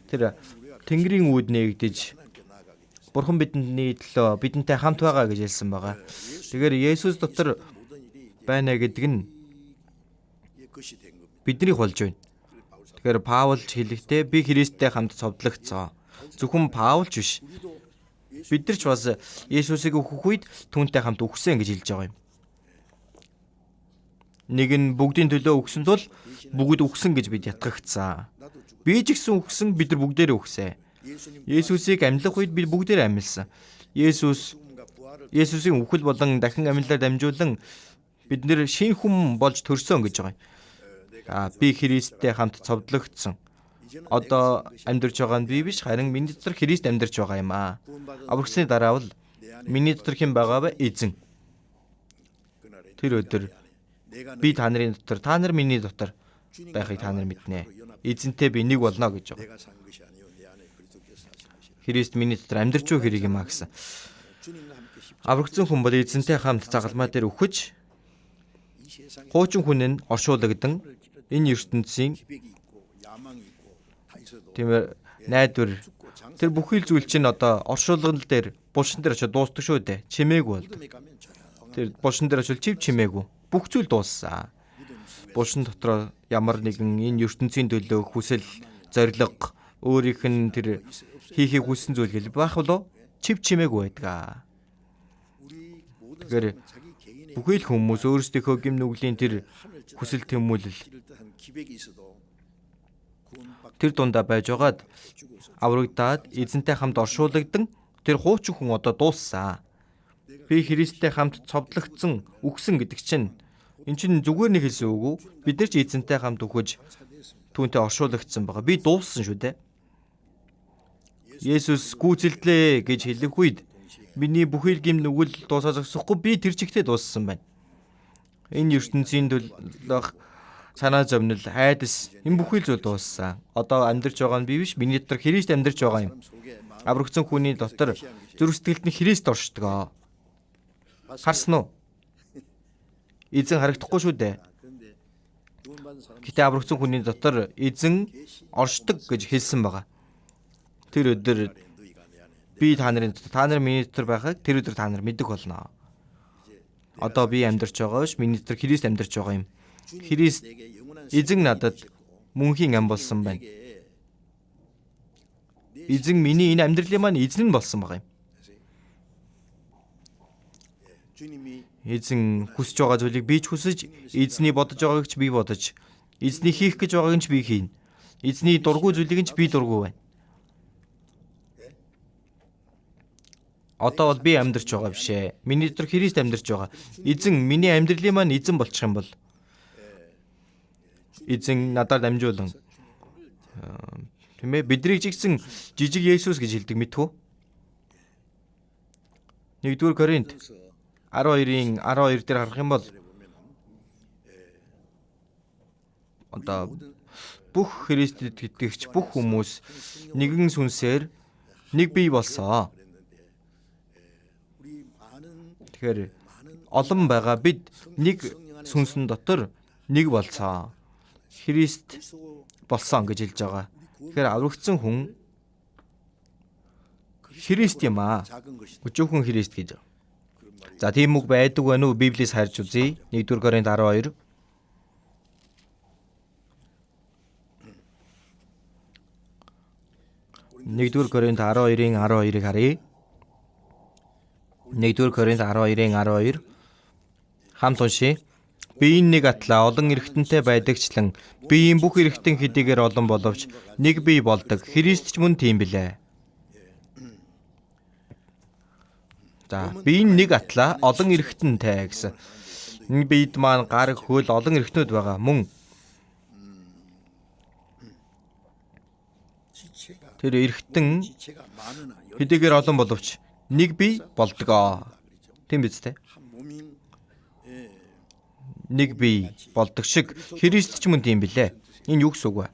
Тэр тэнгэрийн үүд нээгдэж Бурхан бидний төлөө бидэнтэй хамт байгаа гэж хэлсэн байгаа. Тэгэхээр Есүс дотор байна гэдэг нь биднийг болж байна. Тэгэхээр Паул ч хэлэхдээ би Христтэй хамт цовдлогдсон. Зөвхөн Паулч биш. Бид нар ч бас Есүсийг үхэх үед түүнтэй хамт үхсэн гэж хэлж байгаа юм. Нэг нь бүгдийн төлөө үхсэн тул бүгд үхсэн гэж бид ятгагцсан. Би ч гэсэн үхсэн, бид нар бүгдээрээ үхсэн. Есүсийг амьлах үед бид бүгдээрээ амьлсан. Есүсийн үхэл болон дахин амьлаар дамжуулан бид нэр шинэ хүн болж төрсөн гэж байгаа юм. Би Христтэй хамт цовдлогдсон. Одоо амьдарч байгаа нь би биш, харин миний дотор Христ амьдарч байгаа юм аа. Аврагсны дараа бол миний дотор хэн байгаа вэ? Эзэн. Тэр өдөр би та нарын дотор, та нар миний дотор байхыг та нар мэднэ. Эзэнтэй би нэг болно гэж байгаа. Христ миний дотор амьдарч байгаа хэрэг юм аа гэсэн. Аврагдсан хүн бол эзэнтэй хамт загалмай дээр үхэж, хуучин хүн нь оршуулгадсан энэ ертөнцийн тиймэр найдвар тэр бүхий л зүйл чинь одоо оршуулган дээр булшин дээр очиж дуустдаг шүү дээ. Чимээгүй болд. Тэр булшин дээр очил чимээгүй. Бүх зүйл дууссан. Булшин дотроо ямар нэгэн энэ ертөнцийн төлөө хүсэл, зориг, өөрийнх нь тэр хийхийг хүссэн зүйл гэл байх болов чимээгүй байдаг. Тэгэхээр бүхий л хүмүүс өөрсдийнхөө гим нүглийн тэр хүсэл тэмүүлэл тэр дундаа байж байгаад аврагдаад эзэнтэй хамт оршуулгдан тэр хуучин хүн одоо дууссан. Би Христтэй хамт цовдлогдсон, үхсэн гэдэг чинь эн чинь зүгээр нэг хэлсэн үг үү? Бид нар ч эзэнтэй хамт үхэж түүнтэй оршуулгдсан байгаа. Би дууссан шүү дээ. Есүс гүйцэлдлээ гэж хэлэх үед миний бүхий л гим нүгэл дуусаа зогсохгүй би тэр чигтээ дууссан байна. Энэ ертөнцийн төлөх санаа зовнил, айдас энэ бүхий л зүйл дууссан. Одоо амьдарч байгаа нь би биш, миний дотор Христ амьдарч байгаа юм. Аврагдсан хүний дотор зүрх сэтгэлд нь Христ оршдог. Харсан уу? Эзэн харагдахгүй шүү дээ. Гэтэ аврагдсан хүний дотор эзэн оршдог гэж хэлсэн байгаа. Тэр өдөр би та нарын миний дотор байхыг тэр өдөр та нар мэдэх болно. Одоо би амьдарч байгаа биш, миний дотор Христ амьдарч байгаа юм. Христ эзэн надад мөнхийн ам болсон байна. Эзэн миний энэ амьдралын маань эзэн нь болсон байгаа юм. Эзэн хүсэж байгаа зүйлийг би ч хүсэж, эзний бодож байгааг ч би бодож, эзний хийх гэж байгааг ч би хийн. Эзний дургүй зүйлийг ч би дургүй байна. Одоо бол би амьдарч байгаа биш ээ. Миний дотор Христ амьдарч байгаа. Эзэн миний амьдралын маань эзэн болчих юм бол эзэн надад дамжуулан тийм ээ биднийг жигсэн жижиг Есүс гэж хэлдэг мэдхүү. 1-р Коринт 12-ийн 12 дээр харах юм бол одоо бүх Христэд итгэгч бүх хүмүүс нэгэн сүнсээр нэг бие болсон. Тэгэхээр олон байгаа бид нэг сүнсэн дотор нэг болцоо. Христ болсон гэж хэлж байгаа. Тэгэхээр аврагдсан хүн Христ юм аа. Өчүүхэн Христ гэж. За тийм үг байдаг байна уу? Библиэс харж үзье. 1-р Коринт 12. Нэгдүгээр Коринт 12-ийн 12-ыг харъя. 1-р Коринт 12-ийн 12 хамт уншия. Биеийн нэг атлаа олон эргэтэнтэй байдагчлан биеийн бүх эргэтэн хэдийгээр олон боловч нэг бие болдог. Христ ч мөн тийм билээ. За биеийн нэг атлаа олон эргэтэнтэй гэсэн. Энэ биед маань гар, хөл олон эргэтнүүд байгаа. Мөн тэр эргэтэн хэдийгээр олон боловч нэг бие болдог. Тийм биз дээ? Нэг бие болдог шиг Христ ч мөн тийм билээ. Энэ юу гэсэн үг вэ?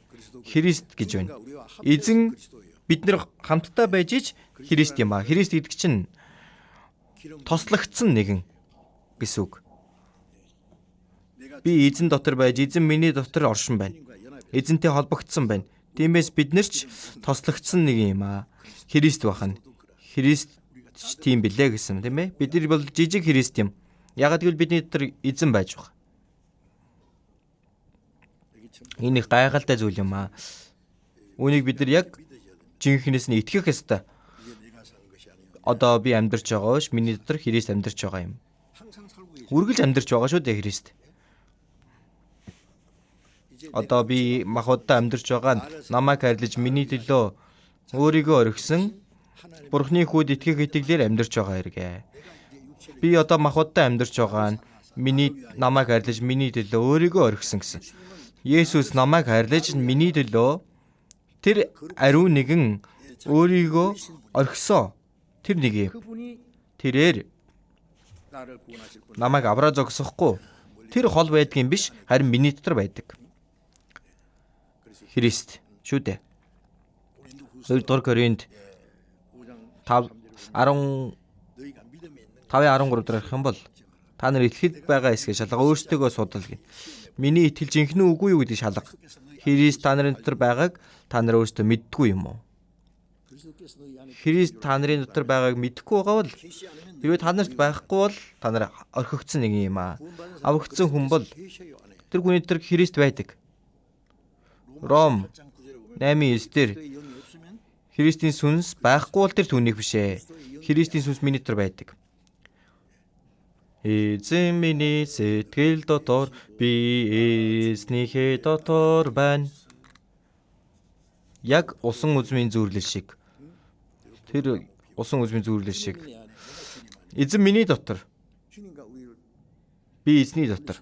Христ гэж байна. Эзэн бид нар хамтдаа байж ич Христ юм аа. Христ гэдэг чинь тослогдсон нэгэн гэсэн үг. Би эзэн дотор байж, эзэн миний дотор оршин байна. Эзэнтэй холбогдсон байна. Тиймээс бид нар ч тослогдсон нэг юм аа. Христ бахна. Христ ч тийм билээ гэсэн тийм ээ. Бид нар бол жижиг Христ юм. Ягаад гэвэл бидний дотор эзэн байж байгаа. Энэ их гайхалтай зүйл юм аа. Үүнийг бид нар яг жинхнээс нь итгэх ёстой. Одоо би амьдарч байгаа ш, миний дотор Христ амьдарч байгаа юм. Үргэлж амьдарч байгаа шүү дээ Христ. Одоо би махбодтой амьдарч байгаа нь намайг хайрлаж миний төлөө өөрийгөө орхисон Бурхны хүүд итгэх итгэлээр амьдарч байгаа хэрэг. Би одоо махбодтой амьдарч байгаа нь намайг хайрлаж миний төлөө өөрийгөө орхисон гэсэн. Есүс намайг хайрлаж миний төлөө тэр ариун нэгэн өөрийгөө орхисон. Тэр нэг юм. Тэрээр намайг авраа зогсохгүй. Тэр хол байдгийн биш, харин миний дотор байдаг. Христ шүү дээ. 2-р Коринт 5:13 дээр харах юм бол та нар итгэхэд байгаа эсгээ шалгаа өөрсдөө судал гин. Миний итгэл жинхэнэ үгүй юу гэдэг шалга. Христ та нарын дотор байгааг та нар өөрсдөө мэддэггүй юм уу? Христ та нарын дотор байгааг мэдэхгүй байгаа бол хэрвээ та нарт байхгүй бол та нар орхигдсон нэг юм аа. Аврагдсан хүн бол тэр хүний дотор Христ байдаг. Ром 8:9 дээр Христийн сүнс байхгүй бол тэр түүнийг биш ээ. Христийн сүнс миний дотор байдаг. Эзэн миний сэтгэл дотор би эзнийхээ дотор байна. Яг усан үзмийн зүйрлэл шиг. Тэр усан үзмийн зүйрлэл шиг. Эзэн миний дотор. Би эзний дотор.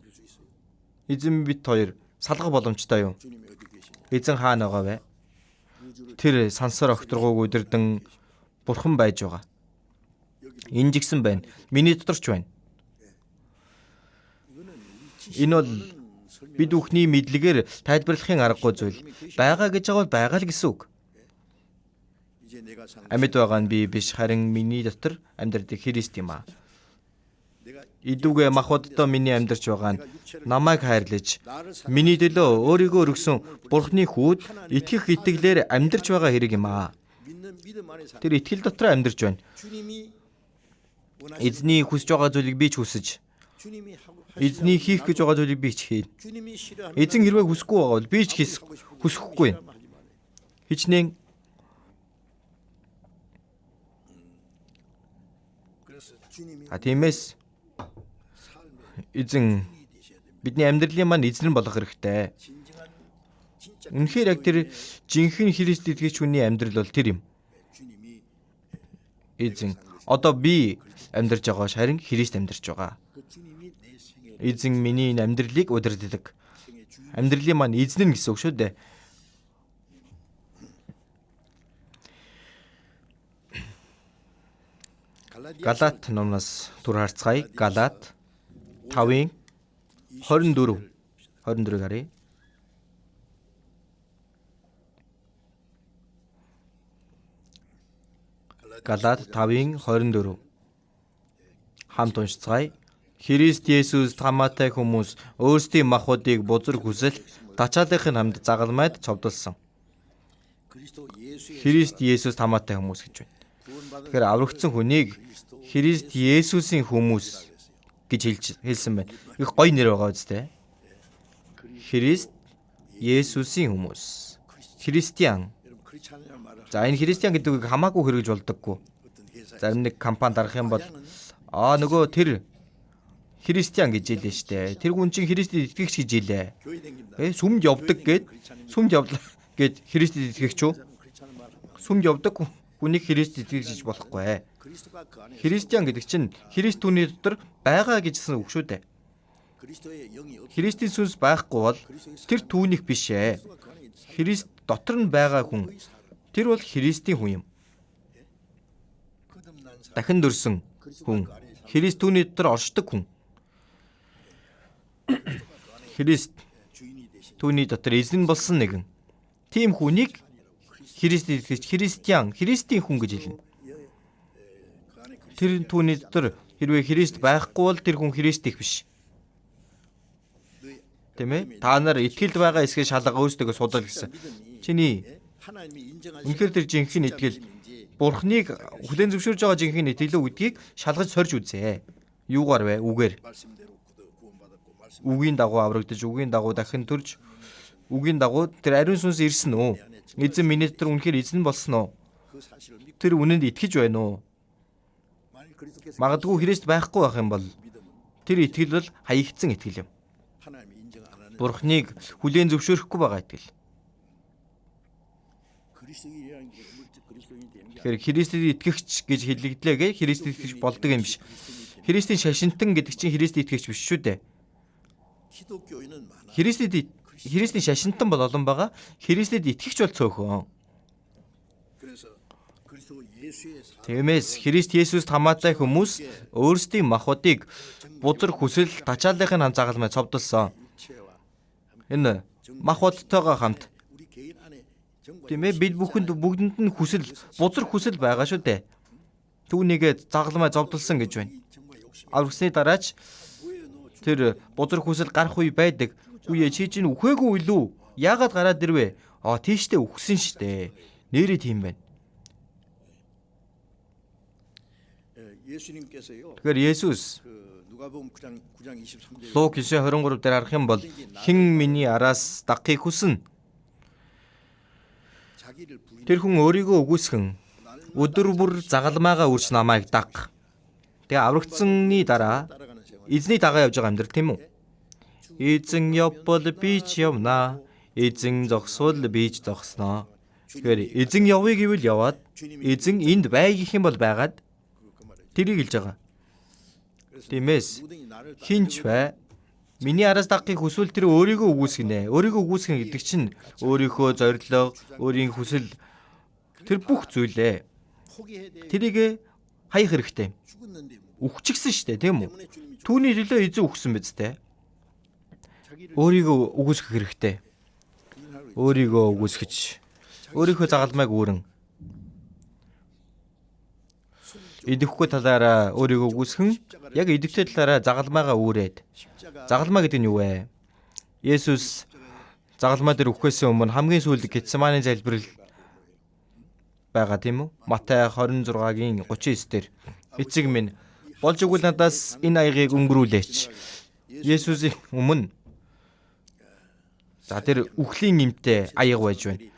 Эзэн бид хоёр салгах боломжтой юу? Эзэн хаана байгаа вэ? Тэр сансар огторгууг удирдан бурхан байж байгаа. Энэ жигсэн байна. Миний дотор ч байна. Энэ бол бид бүхний мэдлэгээр тайлбарлахын аргагүй зүйл. Байгаа гэж байгаа бол байгаа л гэсэн үг. Амьд байгаа нь би биш, харин миний дотор амьдардаг Христ юм аа. Идүүгээ махбодтой миний амьдарч байгаа нь намайг хайрлаж, миний төлөө өөрийгөө өргөсөн Бурхны хүүд итгэх итгэлээр амьдарч байгаа хэрэг юм аа. Тэр итгэл дотор амьдарч байна. Эзний хүсэж байгаа зүйлийг би ч хүсэж, эзний хийх гэж байгаа зүйлийг би ч хийнэ. Эзэн хэрвээ хүсэхгүй байгаа бол би ч хүсэхгүй. Хичнээн тиймээс эзэн бидний амьдралын маань эзэн болох хэрэгтэй. Үнэхээр яг тэр жинхэнэ Христ итгэж хүний амьдрал бол тэр юм. Эзэн одоо би амьдарч байгаа харин Христ амьдарч байгаа. Эзэн миний амьдралыг удирддаг. Амьдралын маань эзэн нь гэсэн үг шүү дээ. Галаат номноос түр харцгаая. Галаат 5-ын 24 харъя. Галаат 5-ын 24 хамт уншицгаая. Христ Есүс тамаатай хүмүүс өөрсдийн махбодыг бузар хүсэл тачаалынхын хамт загалмайд цовдлсон. Христ Есүс тамаатай хүмүүс гэж байна. Тэгэхээр аврагдсан хүнийг Христ Есүсийн хүмүүс гэж хэлсэн байна. Их гоё нэр байгаа үстэй. Христ Есүсийн хүмүүс. Христиан. За энэ христиан гэдэг үг хамаагүй хэрэгж болдоггүй. Зарим нэг компани дарах юм бол нөгөө тэр христиан гэж хэлээ штэ. Тэр хүн чинь Христэд итгэгч гэж хэлээ. Сүмд явдаг гэд Христэд итгэгч үү? Сүмд явдаг хүнийг Христэд итгэгч гэж болохгүй. Христиан гэдэг чинь Христ түүний дотор байгаа гэжсэн үг шүү дээ. Христийн сүнс байхгүй бол тэр түүнийх биш ээ. Христ дотор нь байгаа хүн. Тэр бол Христийн хүн юм. Дахин дөрсөн хүн. Христ түүний дотор оршдог хүн. Христ түүний дотор эзэн болсон нэгэн. Тийм хүнийг Христэд итгэж Христийн хүн гэж хэлнэ. Тэр түүний дотор хэрвээ Христ байхгүй бол тэр хүн Христийнх биш. Тийм ээ? Та нар итгэл байгаа эсгээ шалгаа өөрсдөө судал гэсэн. Чиний үнэхээр тэр жинхэнэ итгэл Бурхныг хүлээн зөвшөөрж байгаа жинхэнэ итгэлөө гэдгийг шалгаж сорж үзье. Юугаар вэ? Үгээр. Үгийн дагуу аврагдаж, үгийн дагуу дахин төрж, үгийн дагуу тэр ариун сүнс ирсэн үү? Эзэн миний дотор үнэхээр эзэн болсон уу? Тэр үнэнд итгэж байна уу? Магадгүй Христ байхгүй байх юм бол тэр итгэл бол хаягдсан итгэл юм. Бурхныг хүлээн зөвшөөрөхгүй байгаа итгэл. Тэгэхээр Христэд итгэгч гэж хэлэгдлээ Христэд итгэж болдог юм биш. Христийн шашинтан гэдэг чинь Христэд итгэгч биш шүү дээ. Христийн шашинтан бол олон байгаа. Христэд итгэгч бол цөөхөн. Тиймээс Христ Есүс тамаатай хүмүүс өөрсдийн махбодыг бузар хүсэл тачааллын хамт загалмай цовдлсон. Энэ махбодтойгоо хамт. Тийм ээ бид бүгдэнд нь бузар хүсэл байгаа шүү дээ. Түүнийгээ загалмай зовдлсон гэж байна. Аврагсны дараач тэр бузар хүсэл гарах үе байдаг. Үе чи чинь үхээгүй илүү? Яагаад гараад ирвэ? Тийштэй үхсэн штэ. Нэрээ тийм байна. Тэгэхээр Есүс Лук 9:23 дээр харах юм бол хэн миний араас дагахыг хүснэ? Тэр хүн өөрийгөө үгүйсгэн өдөр бүр загалмайгаа үрж намайг даг. Тэгээ аврагдсаны дараа эзний дагаа явж байгаа амьдрал тийм үү? Эзэн явбал би ч явна. Эзэн зогсвол би ч зогсноо. Тэгэхээр эзэн явъя гэвэл яваад эзэн энд бай гэх юм бол байгаад тэрийг хэлж байгаа. Тиймээс хинч бай миний араас дагахыг хүсвэл тэр өөрийгөө үгүйсгэнэ. Өөрийгөө үгүйсгэн гэдэг чинь өөрийнхөө зорилго, өөрийн хүсэл тэр бүх зүйлээ тэрийг хаях хэрэгтэй. Үхчихсэн шүү дээ, тийм үү? Түүний төлөө эзэн үхсэн биз дээ. Өөрийгөө үгүйсгэх хэрэгтэй. Өөрийгөө үгүйсгэж өөрийнхөө загалмайг үүрэн идэвхгүй талаараа өөрийгөө үгүйсгэн яг идэвхтэй талаараа загалмайгаа үүрээд. Загалмай гэдэг нь юу вэ? Есүс загалмай дээр үхээс өмнө хамгийн сүүлд Гетсеманы залбирал байгаа тийм үү? Матай 26-гийн 39 дээр эцэг минь болж игэл надаас энэ аягийг өнгөрүүлээч. Есүсийн өмнө тэр үхлийн эмтэй аяг байж байна.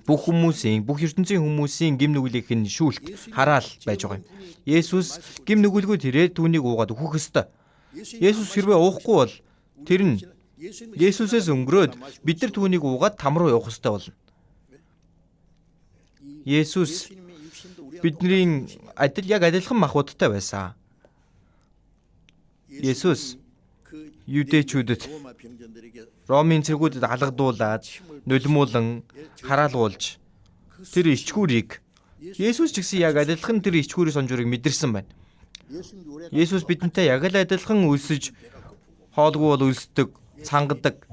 Бүх хүмүүсийн, бүх ертөнцийн хүмүүсийн гим нүглийнх нь шүүлт хараал байж байгаа юм. Есүс гим нүгэлгүй тэрээр түүнийг уугаад өөхөх ёстой. Есүс хэрвээ уухгүй бол тэр нь Есүсээс өнгөрөөд бид нар түүнийг уугаад там руу явах ёстой болно. Есүс бидний яг адилхан махбодтой байсан. Есүс юудэчүүдэд Ромын цэргүүдэд алгадуулаад нулимуулан хараалгуулж тэр ичгүүрийг Есүс ч гэсэн яг адилхан тэр ичгүүрийн сонжурыг мэдэрсэн байна. Есүс бидэнтэй яг л адилхан үлсэж хоолгүй бол үлсдэг, цангадаг.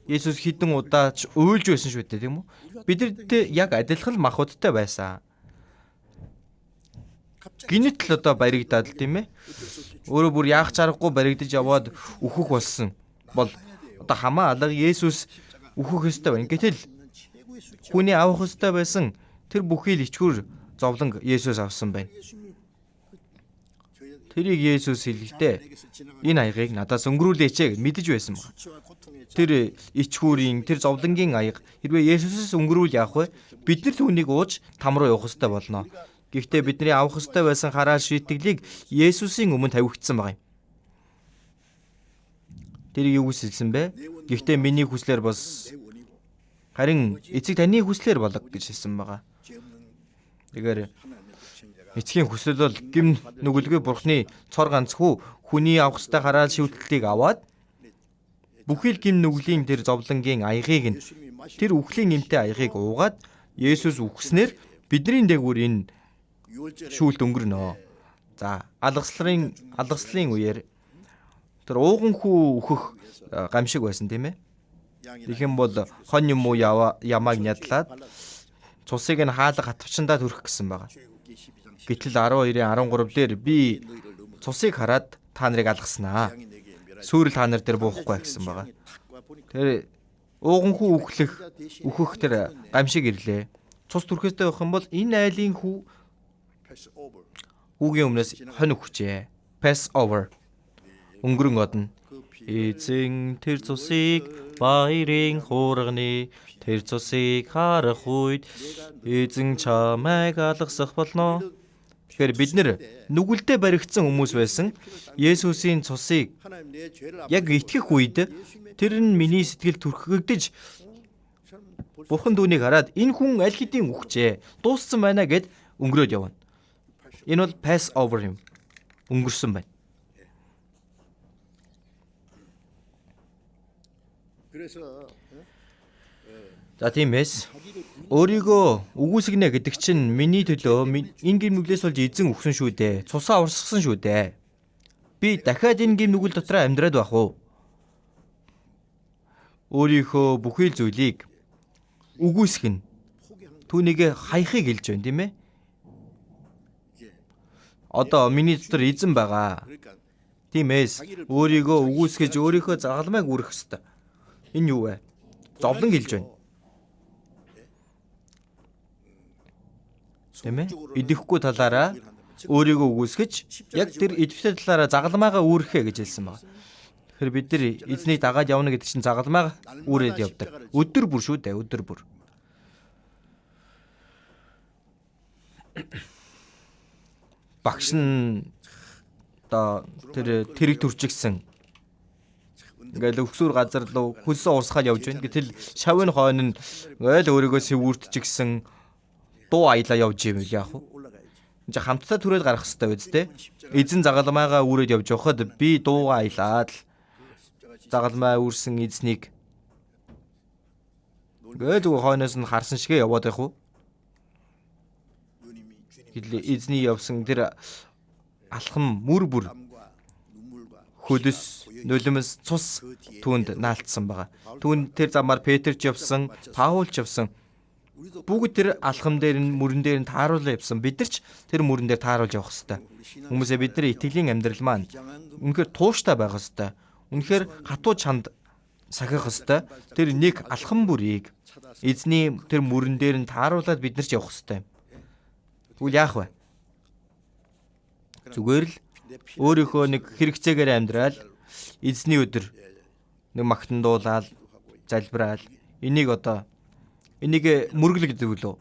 Есүс хідэн удаач уйлж байсан шүү дээ, тийм үү? Бидэрт яг адилхан махбодтой байсан. Гинэт л одоо баригдаад л тийм ээ. Өөрөө бүр яах чаргагүй баригдаж яваад өөхөх болсон бол одоо хамаа алга Есүс өөхөх ёстой байна. Гэтэл хүний авах ёстой байсан тэр бүхий л ичгүүр зовлон Есүс авсан байна. Тэрийг Есүс хэлэхдээ энэ аягийг надаас өнгөрүүлээч гэж мэдэж байсан байна. Тэр ичгүүрийн тэр зовлонгийн аяг хэрвээ Есүсээс өнгөрүүл яах вэ? Бид нар түүнийг ууж там руу явах ёстой болно. Гэхдээ бидний авах ёстой байсан хараал шийтгэлийг Есүсийн өмнө тавигдсан байна. Тэр юу хэлсэн бэ? Гэхдээ миний хүслээр бос харин эцэг таны хүслээр болог гэж хэлсэн байна. Тэгэхээр эцгийн хүсэл бол гим нүгэлгүй бурхны цор ганц хүү хүний авах ёстой хараал шийтгэлийг аваад бүхий л гим нүглийн тэр зовлонгийн аягийг нь тэр үхлийн эмтэй аягийг уугаад Есүс үхснээр бидний дээгүүр энэ шүүлт өнгөрнө. За, алгаслын үеэр тэр ууган хүү өөхөх гамшиг байсан тийм ээ. Тэгэх юм бол хон юм уу ямааг нядлаад цусыг нь хаалга хатвчандаа төрөх гэсэн байгаа. Гэтэл 12-ийн 13 дээр би цусыг хараад та нарыг алгаснаа. Сүүрэл та нар дээр буухгүй гэсэн байгаа. Тэр ууган хүү өөхөх тэр гамшиг ирлээ. Цус төрхөөстэй байх юм бол энэ айлын хүүгийн өмнөөс хонь өгчээ. Pass over. Өнгөрөн одно. Эзэн тэр цусыг баярын хуурганы тэр цусыг харах үед эзэн чамайг алгасах болно. Тэгэхээр бид нэр нүгэлтэд баригдсан хүмүүс байсан. Есүсийн цусыг яг итгэх үед тэр нь миний сэтгэл түрхэгдэж Бурхан түүнийг хараад энэ хүн аль хэдийн үхжээ. Дууссан байна гэд өнгөрөөд явна. Энэ бол pass over юм. Өнгөрсөн байна. За тиймээс өөрийгөө үгүйсгэнэ гэдэг чинь миний төлөө энэ гим нүглээс болж эзэн өгсөн шүү дээ. Цусаа урсгасан шүү дээ. Би дахиад энэ гим нүгэл дотор амьдраад байх уу? Өөрийнхөө бүхий л зүйлийг үгүйсгэн. Түүнийг хаяхыг хэлж байна, тийм ээ? Одоо миний дотор эзэн байгаа. Тиймээс өөрийгөө үгүйсгэж өөрийнхөө загалмайг үүрэх ёстой. Энэ юу вэ? Зовлон хэлж байна. Тийм ээ? Идэвхгүй талаараа өөрийгөө үгүйсгэж яг тэр идэвхтэй талаараа загалмайгаа үүрэхэ гэж хэлсэн байна. Тэгэхээр бид нар эзнийг дагаад явна гэдэг чинь загалмайгаа үүрээд явдаг. Өдөр бүр шүү дээ, өдөр бүр. Багш нь одоо тэр тэрэг төрчихсэн Ингээл өксүр газар руу хөлсөө урсгаал явж байна. Гэтэл шавын хойно нь ингээл өөрийгөө сэвүүртчихсэн дуу аялаа явж юм яах вэ? Энд хамтдаа түрээд гарах хэрэгтэй биз дээ. Эзэн загалмайгаа үүрээд явж явахад би дуугаа аялаад л загалмай үүрсэн эзнийг ингээл зүгээр хойноос нь харсан шигээ яваад байх уу? Эзний явсан тэр алхам мөр бүр хөдөс нулимс цус түүнд наалтсан байгаа. Түүнд тэр замаар Петр ч явсан, Паул ч явсан. Бүгд тэр алхам дээр нь мөрөн дээр нь тааруулаа явсан. Бид нар ч тэр мөрөн дээр тааруулж явах хэрэгтэй. Хүмүүсээ бидний итгэлийн амьдрал маань үнэхээр тууштай байх хэрэгтэй. Үнэхээр хатуу чанд сахих хэрэгтэй. Тэр нэг алхам бүрийг эзний тэр мөрөн дээр нь тааруулаад бид нар ч явах хэрэгтэй. Тэгвэл яах вэ? Зүгээр л өөрийнхөө нэг хэрэгцээгээр амьдрал эзний өдөр нэг магтандуулаад залбираал энийг мөргөл гэдэг үлээ.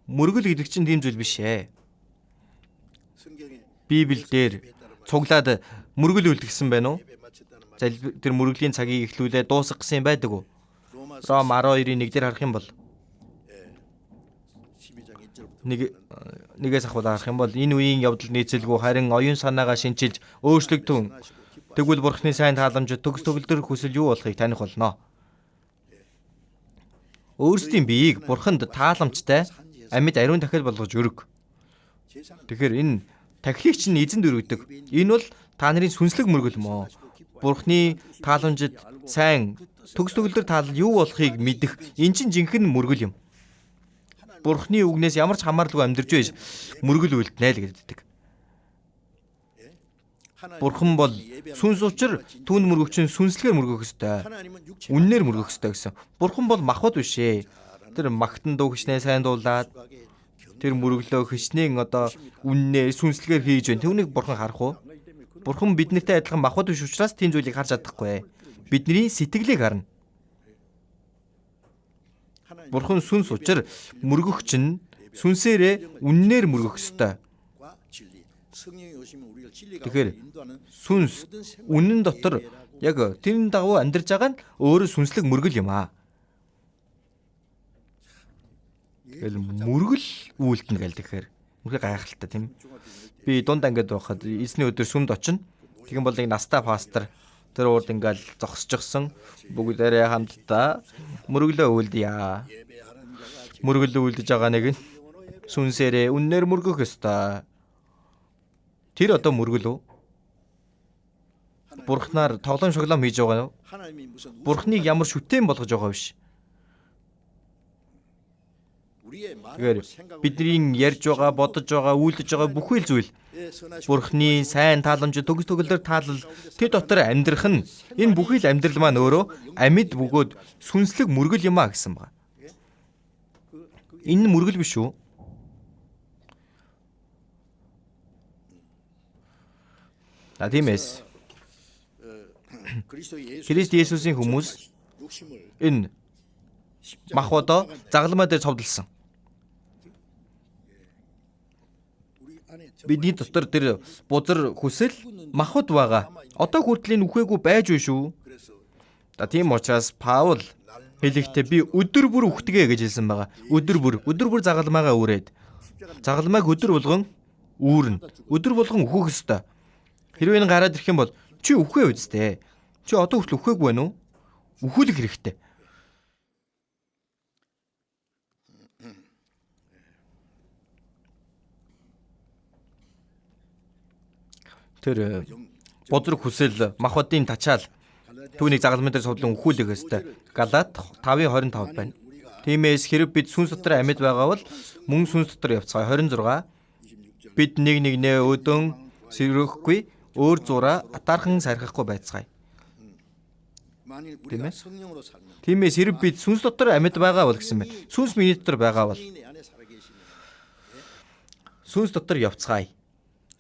Мөргөл гэдэг чинь тийм зүйл биш ээ. Библиэлд цуглаад мөргөл үлдгэсэн байна уу? Тэр мөргөлийн цагийг эхлүүлээ дуусгах гэсэн байдаг уу? Ром 12:1 дээр харах юм бол нэгээс ахвал харах юм бол энэ үеийн явдал нийцэлгүй харин оюун санаагаа шинчилж өөрчлөгдөн тэгвэл бурхны сайн тааламж төгс төгөлдөр хүсэл юу болохыг таних болно. Өөрсдийн биеийг бурханд тааламжтай амьд ариун дахиад болгож өрг. Тэгэхээр энэ тахилыг чинь эзэнд өргөдөг. Энэ бол та нарын сүнслэг мөргөл мөн. Бурхны тааламжид сайн төгс төгөлдөр таалал юу болохыг мэдэх энэ чинь жинхэнэ мөргөл юм. Бурхны үгнээс ямар ч хамааралгүй амьдарч байж мөргөл үлднэ л гэдэг. Бурхан бол сүнс учир түүнд мөргөгч нь сүнслэгээр мөргөх ёстой. Үннээр мөргөх ёстой гэсэн. Бурхан бол махбод биш ээ. Тэр магтан дуу хичнээн сайн дуулаад тэр мөрөглөө хичнээн үннээр сүнслэгээр хийж байна. Түүнийг бурхан харах уу? Бурхан биднэртэй адилхан махбод биш учраас тийм зүйлийг харж чадахгүй. Бидний сэтгэлийг харна. Бурхан сүнс учир мөргөгч нь сүнсээрээ үннээр мөргөх ёстой. Тэгэхээр сүнс үнэн дотор яг тэрний дагуу амьдарч байгаа нь өөрөө сүнслэг мөргөл юм аа. Тэгэл мөргөл үйлдэнэ гэл тэгэхээр үнхээр гайхалтай тийм. Би дунд ангид байхад эзний өдөр сүмд очино. Тэгэн бол нэг настай пастор тэр урд ингээл зогсчихсон бүгдээрээ хамтдаа мөргөлөө үйлдъя. Мөргөлөө үйлдэж байгаа нэг нь сүнсээрээ үннээр мөргөх ёстой. Тэр мөргөл үү? Бурхнаар тоглоом шоглоом хийж байгаа юу? Бурхныг ямар шүтэн болгож байгаа биш. Тэгэхээр бидний ярьж байгаа, бодож байгаа, үйлдэж байгаа бүхий л зүйл Бурхны сайн тааламж төгс төгөлдөр таалал тэр дотор амьдрах нь энэ бүхий л амьдрал маань өөрөө амьд бөгөөд сүнслэг мөргөл юм а гэсэн байна. Энэ мөргөл биш үү? Тиймээс Христ Есүсийн хүмүүс энэ махбодоо загалмай дээр цовдлсон. Бидний дотор тэр бузар хүсэл махбод байгаа. Одоо хүртэл энэ үхээгүй байж үү шүү. Тийм учраас Паул хэлэхдээ би өдөр бүр үхтэгэ гэж хэлсэн байгаа. Өдөр бүр загалмайгаа үрээд. Загалмайг өдөр болгон үүрнэ. Өдөр болгон үхэх ёстой. Хэрвээ энэ гараад ирэх юм бол чи үхвэ үсттэй. Чи одоо хүртэл үхээгүй байна уу? Үхүүлэх хэрэгтэй. Тэр бодрог хүсэл махбодын тачаал түүнийг загалмай дээр сувлан үхүүлэх ёстой. Галаат 5:25 байна. Тиймээс хэрэг бид сүнс дотор амьд байгаа бол мөн сүнс дотор явцгаая. 26 бид нэг нэгнээ өдөн сэргөхгүй өөр зураа атаархан сархихгүй байцгаая. Тиймээс хэрэг бид сүнс дотор амьд байгаа бол гэсэн байна. Сүнс миний дотор байгаа бол сүнс дотор явцгаая.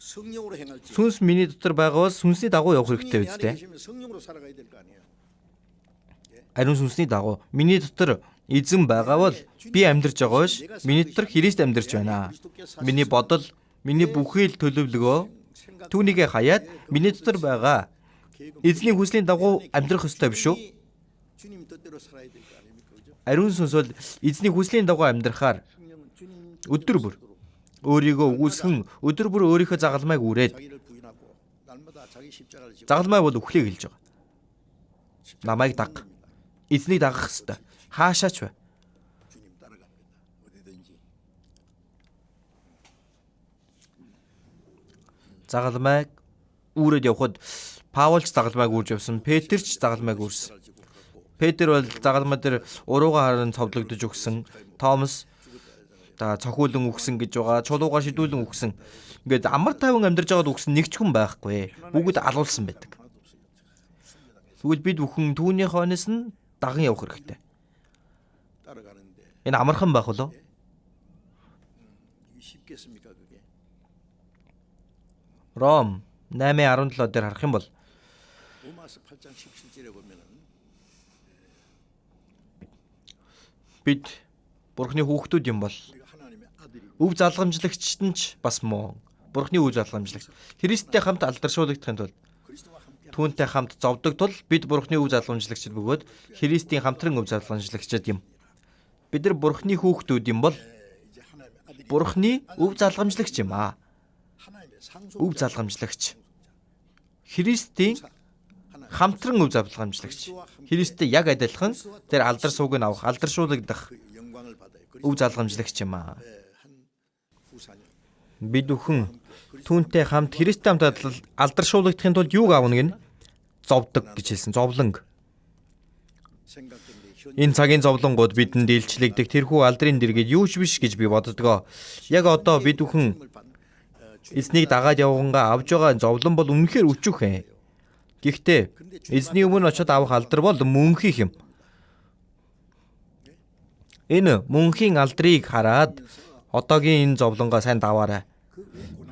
Сүнс миний дотор байгаа бол сүнсний дагуу явах хэрэгтэй үстэй. Ариун сүнсний дагуу миний дотор эзэн байгаа бол би амьдарч байгаа биш. Миний дотор Христ амьдарч байна. Миний бодол, миний бүхий л төлөвлөгөө түүнийгээ хаяад миний дотор байгаа эзний хүслийн дагуу амьдрах ёстой биш үү? Ариун сүнс бол эзний хүслийн дагуу амьдрахаар өдөр бүр өөрийгөө үгүйсгэн өдөр бүр өөрийнхөө загалмайг үрээд загалмай бол үхлийг хэлж байгаа. Намайг даг. Эзнийг дагах ёстой. Хаашаач бай. Загалмайг үрээд явхад Паулч загалмайг үрж явсан. Петр ч загалмайг үрсэн. Петр бол загалмай дээр урууга харан цовдлогдож өгсөн. Томас цохиулан үхсэн гэж байгаа. Чулуугаар шидүүлэн үхсэн. Ингээд амар тайван амьдарч байгаад үхсэн нэг ч хүн байхгүй. Бүгд алуулсан байдаг. Тэгвэл бид бүхэн түүний хойноос нь даган явах хэрэгтэй. Энэ амархан байх болов? Ром 8:17 дээр харах юм бол бид Бурхны хүүхдүүд юм бол өв залгамжлагчт нь ч бас муу. Бурхны өв залгамжлагч. Христтэй хамт алдаршуулгдахын тулд түүнтэй хамт зовдог тул бид Бурхны өв залгамжлагчд бөгөөд Христийн хамтран өв залгамжлагчд юм. Бид нар Бурхны хүүхдүүд юм бол Бурхны өв залгамжлагч юм аа. Өв залгамжлагч. Христийн хамтран өв залгамжлагч. Христтэй яг адилхан тэр алдар сууг нь авах, алдаршуулгадах өв залгамжлагч юм аа. Бид бүхэн түүнтэй хамт Христтэй хамт алдаршуулгадахын тулд юуг аавна гин? Зовдог гэж хэлсэн. Зовлонг. Энэ цагийн зовлонгууд бидэнд илчлэгдэх тэрхүү алдрын дэргэд юу ч биш гэж би боддгоо. Яг одоо бид бүхэн эзнийг дагаад явгангаа авж байгаа зовлон бол үнэхээр өчүүхэн. Гэхдээ эзний өмнө очиод авах алдар бол мөнхийх юм. Энэ мөнхийн алдрыг хараад одоогийн энэ зовлонгоо сайн даваарай.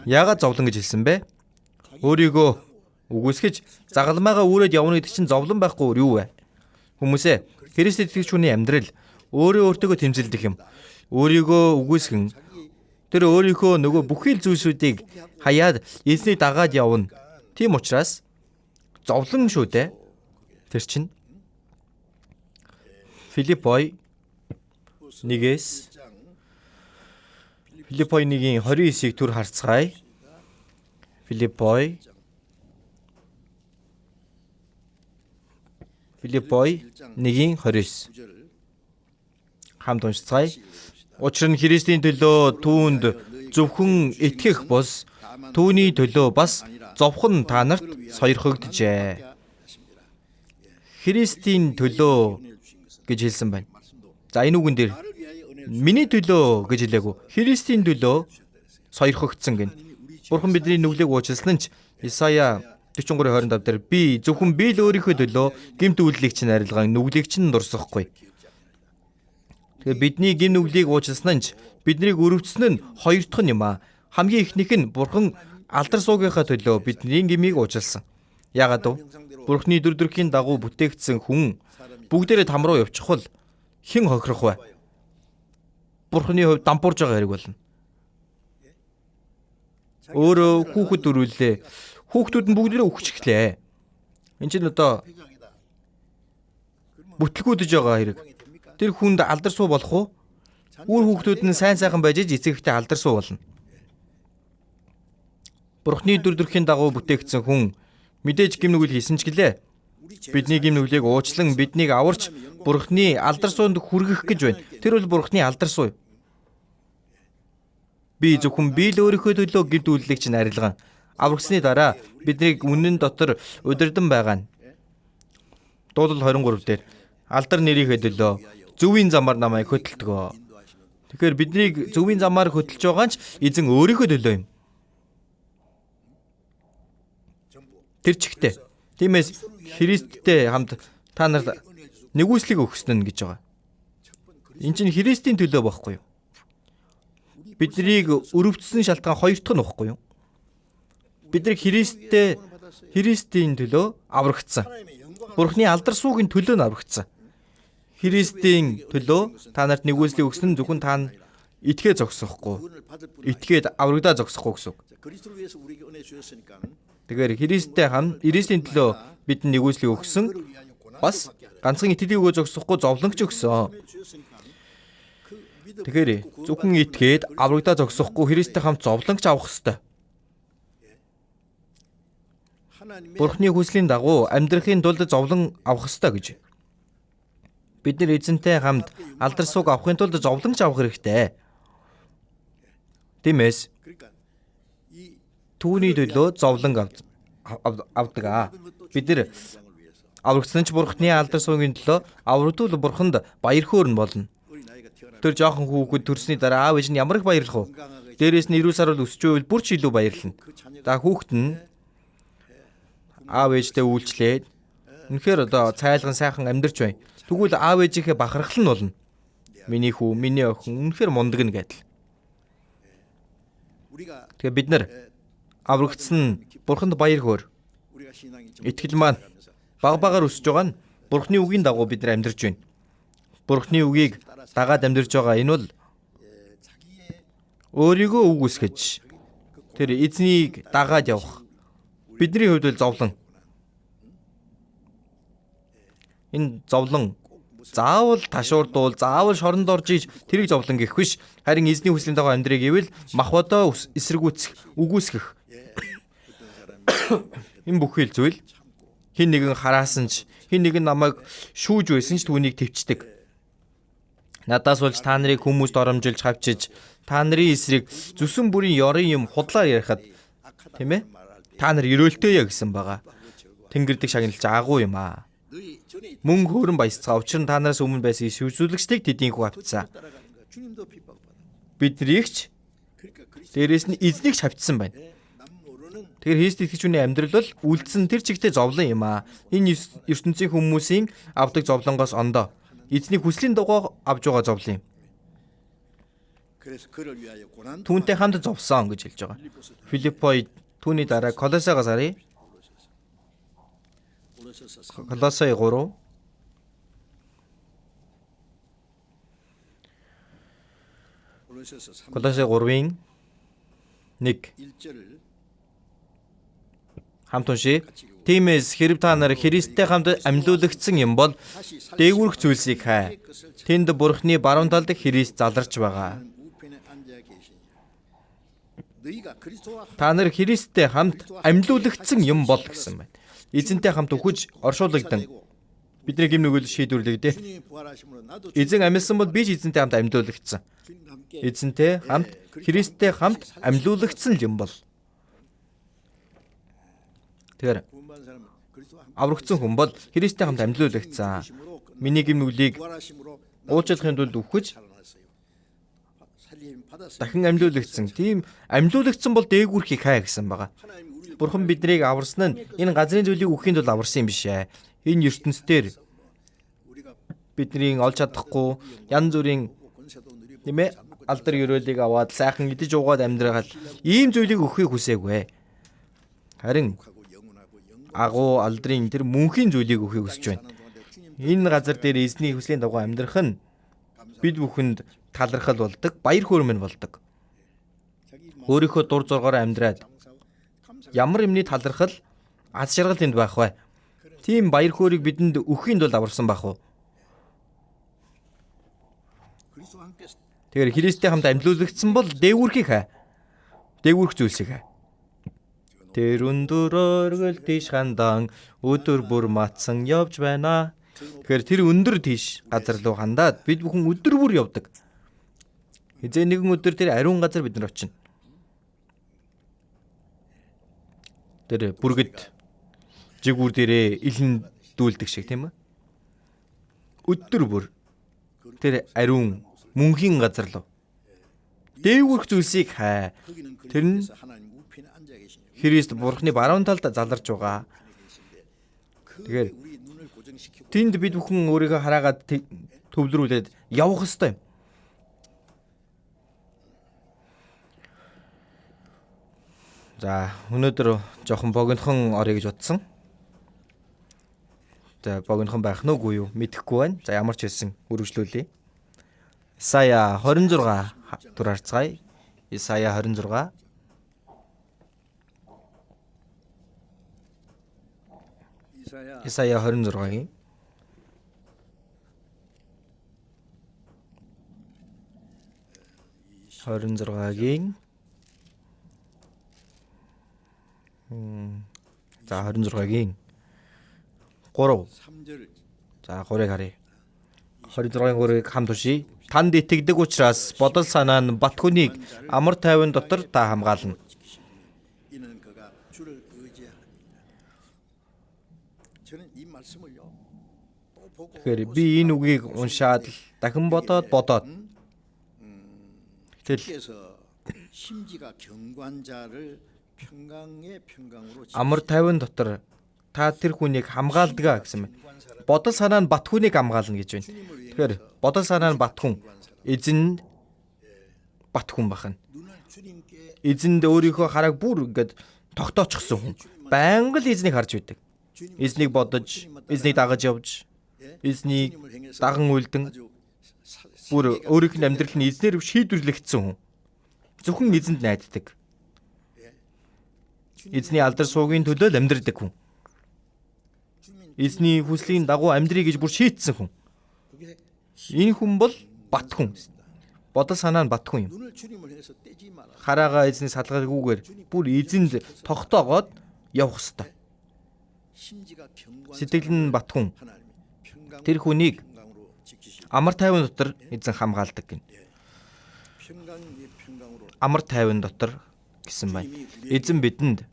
Яагаад зовлон гэж хэлсэн бэ? Өөрийгөө үгүйсгэж загалмайгаа үүрээд явна гэдэг чинь зовлон байхгүй юу вэ? Хүмүүсээ Христэд итгэж хүний амьдрал өөрөө өөртөө тэмцэлдэх юм. Өөрийгөө үгүйсгэн тэр өөрийнхөө нөгөө бүхий л зүйлсүүдийг хаяад эзнийг дагаад явна. Тийм учраас зовлон шүү дээ. Тэр чинь Филиппой 1-ийн 29-ийг түр харцгаая. Филиппой 1-29 хамт уншицгаая. Учир нь Христийн төлөө түүнд зөвхөн итгэх бус түүний төлөө бас зовхон та нарт сойрхогджээ. Христийн төлөө гэж хэлсэн байна. За энэ үгэн дээр миний төлөө гэж хэлээгүй. Христийн төлөө сойрхогдсон гин. Бурхан бидний нүглийг уучлсан нь Исая 43:25 дээр би зөвхөн би л өөрийнхөө төлөө гэмт үйлдэлийг чинь арилгаан нүглийг чинь дурсахгүй. Тэгээ бидний гим нүглийг уучлсан нь биднийг өрөвцсөн нь хоёр дахь нь юм аа. Хамгийн ихнийх нь Бурхан алдар суугийнхаа төлөө бидний гмийг уучлсан. Яагаад вэ? Бурхны дүр төрхийн дагуу бүтээгдсэн хүн бүгдээрээ там руу явчихвал хэн хохирох вэ? Бурхны хувьд дампуурж байгаа хэрэг болно. Өөрөө хүүхэд өрүүлээ. Хүүхдүүд нь бүгдээрээ үхчихлээ. Энд чинь одоо бүтлгүүдэж байгаа хэрэг. Тэр хүнд алдар суу болох уу? Үр хүүхдүүд нь сайн сайхан байж эцэгтэй алдар суу болно. Бурхны дүр төрхийн дагуу бүтээгдсэн хүн мэдээж гим нүгэл хийсэн ч гэлээ. Бидний гим нүглийг уучлан биднийг аварч Бурхны алдар суунд хүргэх гэж байна. Тэр бол Бурхны алдар суу. Би зөвхөн би л өөрийнхөө төлөө гэмт үйлдэлийг чинь арилгаан. Аврагсны дараа биднийг үнэн дотор удирдан байгаа нь. Дуулал 23 дээр алдар нэрийнхээ төлөө зөвийн замаар намайг хөтэлдэг. Тэгэхээр биднийг зөвийн замаар хөтэлж байгаа нь ч эзэн өөрийнхөө төлөө юм. Тэр чигтээ. Тиймээс Христтэй хамт та нарт нэгүслийг өгсөн нь гэж байгаа. Энд чинь Христийн төлөө байхгүй юу? Биднийг өрөвдсөн шалтгаан хоёр дахь нь байхгүй юу? Бид нар Христийн төлөө аврагдсан. Бурхны алдар суугийн төлөө нь аврагдсан. Христийн төлөө та нарт нэгүслийг өгсөн нь зөвхөн та итгээ зогсохгүй. Итгээд аврагдаа зогсохгүй гэсэн үг. Тэгэхээр Христийн төлөө бидэнд нэгүслийг өгсөн. Бас ганцхан итгэдэг өгөө зогсохгүй зовлонгч өгсөн. Тэгэхээр зөвхөн итгээд аврагдаа зогсохгүй Христтэй хамт зовлонгч авах ёстой. Бурхны хүслийн дагуу амьдрахын тулд зовлон авах ёстой гэж. Бид нар эзэнтэй хамт алдар суг авахын тулд зовлонгч авах хэрэгтэй. Тиймээс түүний төлөө зовлон авдаг. Бид нар аврагдсан ч Бурхны алдар суугийн төлөө аврагдвал Бурханд баяр хөөрн болно. Тэр жоохон хүүхэд төрсний дараа аав ээж нь ямар их баярлах вэ? Дээрээс нь 90 сар өсч байвал бүр ч илүү баярлана. За хүүхэд нь аав ээжтэй үйлчлээд үнэхээр одоо цайлган сайхан амьдарч байна. Тэгвэл аав ээжийнхээ бахархал нь болно. Миний хүү, миний охин үнэхээр мундаг нь гэдэл. Тэгээ бид нар аврагдсан Бурханд баяр хөөр. Итгэл маань багаар өсөж байгаа нь Бурхны үгийн дагуу бид нар амьдарч байна. Бурхны үгийг дагаад амьдарч байгаа энэ бол өөрийгөө үгүйсгэж тэр эзнийг дагаад явах. Бидний хувьд бол зовлон. Энэ зовлон заавал ташуурдуул, заавал шоронд орж иж тэрийг зовлон гэх биш. Харин эзний хүслийн дагуу амьдрыг ивэл махбодоо эсэргүүцэх, үгүйсгэх. Энэ бүхэл зүйл хин нэгэн хараасан ч, хин нэгэн намайг шүүж байсан ч түүнийг төвчдөг. Надаас болж та нарыг хүмүүст оромжилж хавчиж, та нарын эсрэг зүсэн бүрийн ёрын юм худлаар ярихад, тийм ээ? Та нар ерөөлтэй яа гэсэн байгаа. Тэнгэрдэг шагналж агуу юм аа. Мөн хөөрөн баясцгаа учир нь та нараас өмнө байсан шүүжүүлэгчдийг тэдийнхүү авцсан. Биднийг ч дээрээс нь эзнийг ч хавцсан байна. Тэгэхээр Христ итгэгчүний амьдрал бол үлдсэн тэр чигтээ зовлон юм аа. Энэ ертөнцийн хүмүүсийн авдаг зовлонгоос ондоо эзний хүслийн дагуу авж байгаа зовлон юм. Түүнтэй хамт зовсон гэж хэлж байгаа. Филиппой түүний дараа Колосайгоос харъя. Колосай 3. Колосай 3-ын 1. Хамт уншия. Тиймээс хэрв та нар Христтэй хамт амьлуулагдсан юм бол дээгүүрх зүйлсийг хай. Тэнд Бурхны баруун талд Христ заларч байгаа. Та нар Христтэй хамт амьлуулагдсан юм бол гэсэн байна. Эзэнтэй хамт өгөж оршуулгдан бидний гэм нүгэл шийдвэрлэгдээ. Эзэн амьсан бол би ч эзэнтэй хамт амьлуулагдсан. Эзэнтэй хамт Христтэй хамт амьлуулагдсан юм бол. Тэгэхээр аврагдсан хүн бол Христтэй хамт амьлуулагдсан. Миний гэм нүглийг уучлахын тулд өгөж дахин амьлуулагдсан. Тийм амьлуулагдсан бол дээгүүрхийг хай гэсэн байгаа. Бурхан биднийг аварсан нь энэ газрын зүйлийг өгөхийн тулд аварсан юм биш ээ. Энэ ертөнцийн бидний олж чадахгүй янз бүрийн нэмэ алдар ёроолыг аваад сайхан идэж уугаад амьдрахад ийм зүйлийг өгөхийг хүсээгүй. Харин агуу алдрын тэр мөнхийн зүйлийг өгөхийг хүсэж байна. Энэ газар дээр эзний хүслийн дагуу амьдрах нь бид бүхэнд талархал болдог, баяр хөөрмөн болдог. Өөрийнхөө дур зоргоор амьдраад ямар юмны талархал, аз жаргал тэнд байх вэ? Тийм баяр хөөргийг бидэнд өгөхийн тулд аварсан байх уу? Тэгэхээр Христтэй хамт амьлуулагдсан бол дээгүүрхийг хай. Дээгүүрх зүйлсийг хай. Тэр өндөр оргил тийш хандан өдөр бүр матсан явж байна. Тэгэхээр тэр өндөр тийш газар руу хандаад бид бүхэн өдөр бүр явдаг. Хизээ нэгэн өдөр тэр ариун газар бид нар очино. Тэр бүргэд жигүүр дээрээ илэн дүүлдэг шиг тийм ээ. Өдөр бүр тэр ариун мөнхийн газар руу дээгүүрх зүйлсийг хай. Тэр нь Христ Бурхны баруун талд заларч байгаа. Тэгэхээр тэнд бид бүхэн өөрийгөө хараагаад төвлөрүүлээд явах ёстой юм. За өнөөдөр жоохон богинохон орё гэж бодсон. За богинохон байх нь үгүй юу мэдэхгүй байна. За ямар ч хэлсэн үргэлжлүүлье. Исая 26 дур харцгаая. Исая 26 Исая 26-гийн 26-гийн за 26-гийн 3. За 3-ыг харъя. 26-гийн 3-ыг хамт уншийе. Танд итгэдэг учраас бодол санаа нь бат хүнийг амар тайван дотор та хамгаална. Тэгэхээр би энэ үгийг уншаад дахин бодоод тэгэл амар тайван дотор та тэр хүнийг хамгаалдаг гэсэн байна. Бодол санаа нь бат хүнийг хамгаална гэж байна. Тэгэхээр бодол санаа нь бат хүн, эзэн бат хүн бахна. Эзэнд өөрийнхөө харааг бүр ингээд тогтоочихсон хүн. Байнга л эзнийг харж байдаг. Эзнийг бодож, эзнийг дагаж явж, эзнийг даган үйлдэн бүр өөрийнх нь амьдрал нь эзнэр шийдвэрлэгдсэн хүн. Зөвхөн эзэнд найддаг. Эзний алдар суугийн төлөө л амьдрдаг хүн. Эзний хүслийн дагуу амьдрий гэж бүр шийтсэн хүн. Энэ хүн бол бат хүн. Бодол санаа нь бат хүн юм. Хараагаа эзний салгаагүйгээр бүр эзэнд тогтоогоод явах ёстой. Сэтгэл нь бат хүн. Тэр хүнийг амар тайван дотор эзэн хамгаалдаг гин. Амар тайван дотор гэсэн байна. Эзэн бидэнд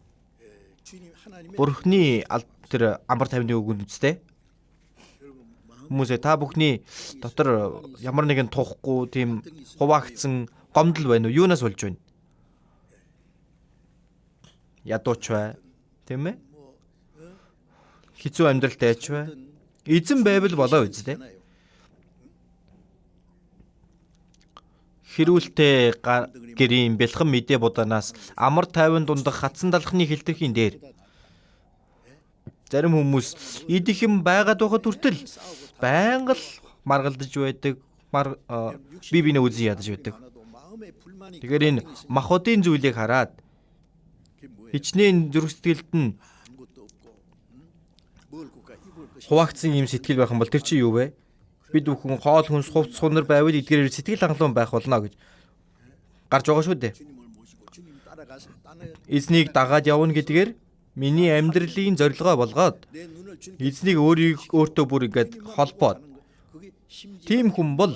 Бурхны тэр амар тайвны үг үнэтэй. Хүмүүсээ та бүхний дотор ямар нэгэн тухгүй тийм хуваагдсан гомдол байна уу? Юунаас болж байна? Ядууч бай, тийм ээ? Хэцүү амьдралтай байж бай. Эзэн байвал болоо үз, тийм. Хэрүүлтэй гэрийн бэлхэн мэдээ будаанаас амар тайван дундах хатсан далхны хэлтэрхийн дээр зарим хүмүүс идэх юм байгаад байхад хүртэл байнга л маргалдаж байдаг, бие биенээ үзэн ядаж байдаг. Тэгэхээр энэ махуудын зүйлийг хараад хичнээн зүрх сэтгэлд нь хуваагдсан юм сэтгэл байх юм бол тэр чинь юу вэ? Бид бүхэн хоол хүнс хувц сунар байвал эдгээрээр сэтгэл хангалуун байх болно гэж гарч байгаа шүү дээ. Эзнийг дагаад явна гэдгээр миний амьдралын зорилгоо болгоод эзнийг өөртөө бүр ингээд холбоод тийм хүн бол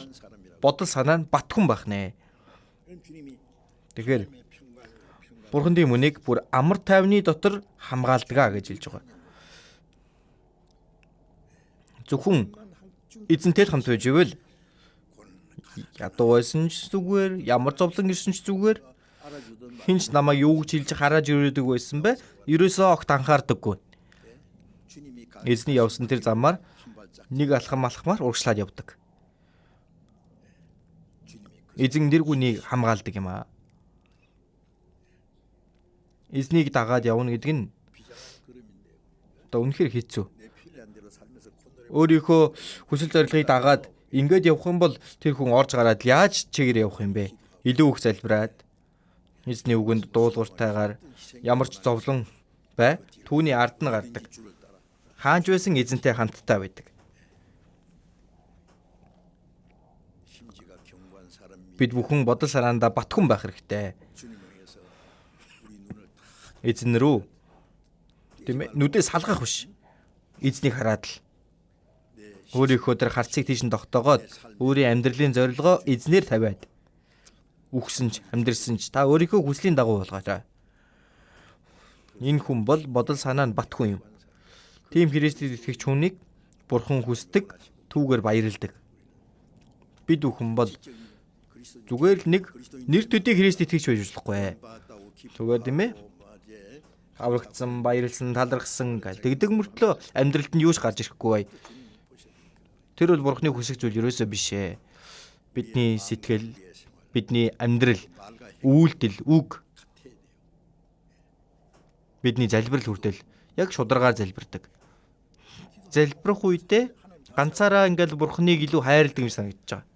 бодол санаа нь бат хүн байх нэ. Тэгэхээр Бурхан тийм үнийг бүр амар тайвны дотор хамгаалдаг гэж хэлж байгаа. Зөвхөн эзэнтэй хамт байж ивэл ядуу байсан ч зүгээр, ямар зовлон ирсэн ч зүгээр, хинч намайг юу гэж хэлж хараад ирээдэг байсан бэ? Ерөөсөө огт анхаардаггүй. Эзний явсан тэр замаар нэг алхамаар урагшлаад явдаг. Эзэн тэр хүнийг хамгаалдаг юм аа. Эзнийг дагаад явна гэдэг нь одоо үнэхээр хэцүү. Өөрийнхөө хүсэл зорилгыг дагаад ингээд явах юм бол тэр хүн орж гараад яаж чигээр явах юм бэ? Илүү их залбираад эзний үгэнд дуулууртайгаар ямар ч зовлон бай түүний ард нь гардаг. Хаанч байсан эзэнтэй хамтдаа байдаг. Бид бүхэн бодол санаандаа батхан байх хэрэгтэй. Эзэн рүү тийм ээ нүдээ салгах биш. Эзнийг хараад л өөрийнхөө тэр харцыг тийш нь тогтоогоод өөрийн амьдралын зорилгоо эзнэр тавиад үхсэн ч амьдрсан ч та өөрийнхөө хүслийн дагуу болгоорой. Энэ хүн бол бодол санаа нь бат хүн юм. Тийм Христэд итгэгч хүнийг Бурхан хүсдэг, түүгээр баярлдаг. Бид бүхэн бол зүгээр л нэг нэр төдий Христэд итгэж байж болохгүй. Зүгээр тийм ээ. Аврагдсан, баярлсан, талархсан гэл тэгдэг мөртлөө амьдралд нь юуш гарч ирэхгүй бай. Тэр бол Бурханы хүсэх зүйл ерөөсөө биш ээ. Бидний сэтгэл, бидний амьдрал, үйлдэл, үг, бидний залбирал хүртэл яг шударгаар залбирдаг. Залбирах үедээ ганцаараа ингээл Бурханыг илүү хайрладаг юм санагдаж байгаа.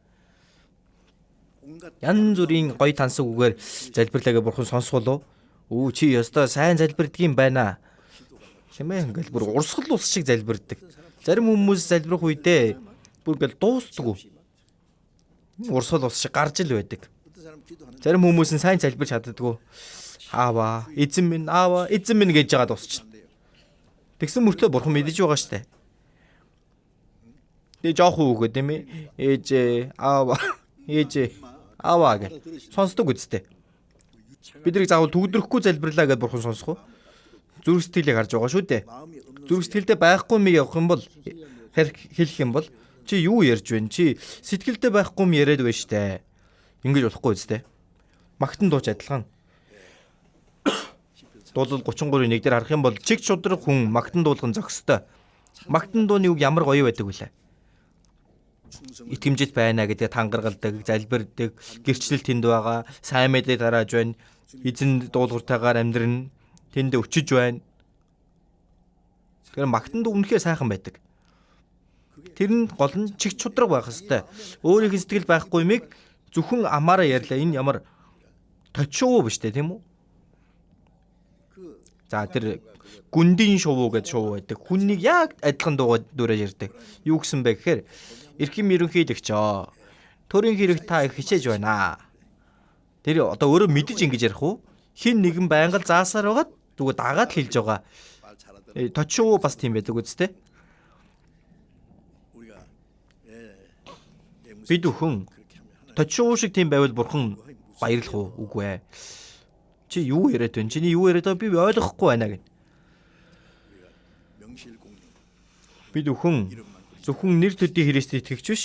Янз бүрийн гоё тансаг үгээр залбирлаагээ Бурхан сонсгол уу? Чи ёстой сайн залбирдаг юм байна. Тийм ээ, ингээл бүр урсгал ус шиг залбирдаг. Зарим хүмүүс залбирх үедээ бүр ингээл дуустдаггүй. Урсгал ус шиг гарч ил байдаг. Зарим хүмүүс нь сайн залбирч чаддаггүй. Аава, эзэн минь гэж жагаад дуусчихна. Тэгсэн мөртлөө бурхан мэдэж байгаа штэ. Тэгээ жоох үгөө тийм ээ. Ээжээ, аава гэж сонсдог үсттэй. Биднийг заавал төгдрөхгүй залбирлаа гэдээ бурхан сонсох уу? Зүрх сэтгэлийг харж байгаа шүү дээ. Зүрх сэтгэлдээ байхгүй мийг явах юм бол хэлэх юм бол чи юу ярьж байна? Чи сэтгэлдээ байхгүй юм яриад байна штэ. Ингэж болохгүй үсттэй. Магтан дууч адилхан. Дуулал 33-ийн 1 дээр харах юм бол чиг шудраг хүн магтан дуулган зохистой. Магтан дууны үг ямар гоё байдаг вүлээ. Итгэмжит байна гэдэг тангаргалдаг, залбирдаг, гэрчлэл тэнд байгаа, сайн мэдээ тарааж байна. Эзэн дуулууртайгаар амьдрын тэнд өчөж байна. Тэгэхээр магтан дуу үнэхээр сайхан байдаг. Тэр нь гол нь чиг шудраг байх хэвээр. Өөрийн сэтгэл байхгүй юмыг зөвхөн амаараа ярьлаа. Энэ ямар точоо биш үү, тийм үү? За тэр гүндийн шувуу гэдэг шувуу байдаг. Хүннийг яг адилхан дуугаар ярьдаг. Юу гэсэн бэ гэхээр эрхэм ерөнхийлөгч төрийн хэрэг та их хичээж байна. Тэр одоо өөрөө мэдэж ингэж ярих уу? Хин нэгэн байнга заасаар байгаад зүгээр дагаад хэлж байгаа. Точоо бас тийм байдаг үстэй. Бид бүхэн точоо шиг тийм байвал бурхан баярлах уу? Үгүй ээ. Чи юу яриад байна? Чиний юу яриад байгааг би ойлгохгүй байна гэн. Бид бүхэн зөвхөн нэр төдий Христэд итгэгч биш.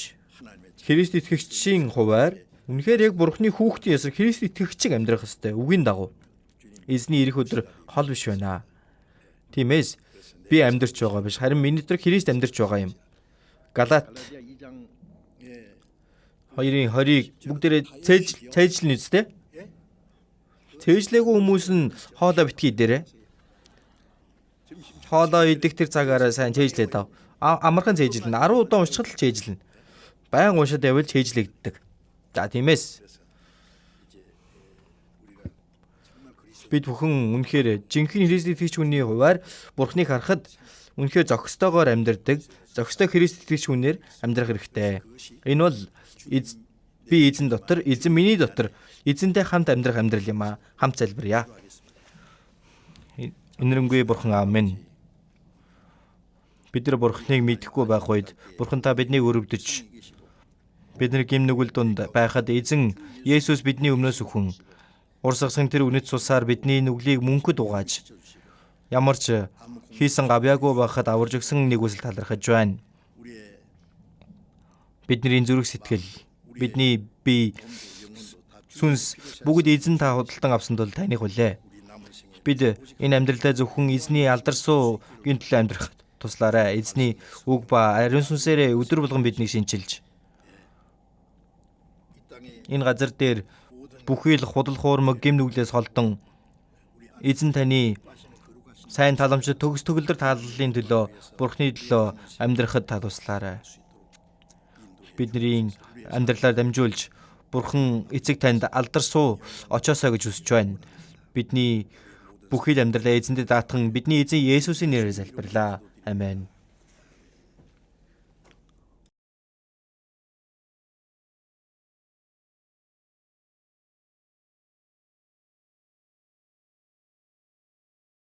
Христ итгэгчийн хуваар үнэхээр яг Бурхны хүүхдийн ясар Христ итгэгчиг амьдрах ёстой. Үгийн дагуу. Эзний ирэх өдөр хол биш байна. Тиймээс би амьдарч байгаа биш. Харин миний дотор Христ амьдарч байгаа юм. Галаат 2-ын 20-ыг бүгдээрээ цээжлэн үстэй. Цээжлээгүй хүмүүс нь хоолоо битгий дээрээ. Хоолоо идэх тэр цагаараа сайн цээжлээд ав. Амархан цээжлэн 10 удаа уншчихад л цээжлэн. Баян уншаад байвал цээжлэгддэг. За тиймээс бид бүхэн үнэхээр жинхэнэ Христ итгэгч хүний хуваар Бурхныг харахад үнэхээр зохистойгоор амьдардаг, зохистой Христ итгэгч хүнээр амьдрах хэрэгтэй. Энэ бол би эзэн дотор, эзэн миний дотор эзэнтэй хамт амьдрах амьдрал юм аа. Хамт залбирая. Энэрэнгүй бурхан аамен. Бид нар бурхныг мэдэхгүй байх үед бурхантаа биднийг өрөвдөж бидний гим нүгэл дунд байхад эзэн Есүс бидний өмнөөс өхөн урсгасан тэр үнэт цусаар бидний нүглийг мөнхөд угааж ямар ч хийсэн гавьяагүй байхад аварж өгсөн нэг үсэл талархаж байна. Бидний зүрх сэтгэл, бидний бие, сүнс бүгд эзэн та худалдан авсан тул таних үлээ. Бид энэ амьдралдаа зөвхөн эзний алдарсуу гинтлээ амьдрах туслаарай. Эзний үг ба ариун сүнсээрээ өдөр болгон биднийг шинчилж энэ газар дээр бүхий л худал хуурмаг гим нүглээс холдон эзэн таны сайн таламжид төгс төгөлдөр тааллын төлөө Бурхны төлөө амьдрахад та туслаарай. Бидний амьдралаар дамжуулж Бурхан эцэг танд алдарсуу очоосоо гэж хүсэж байна. Бидний бүхий л амьдралаа эзэндээ даатхан бидний эзэн Есүсийн нэрээр залбирлаа. Амен.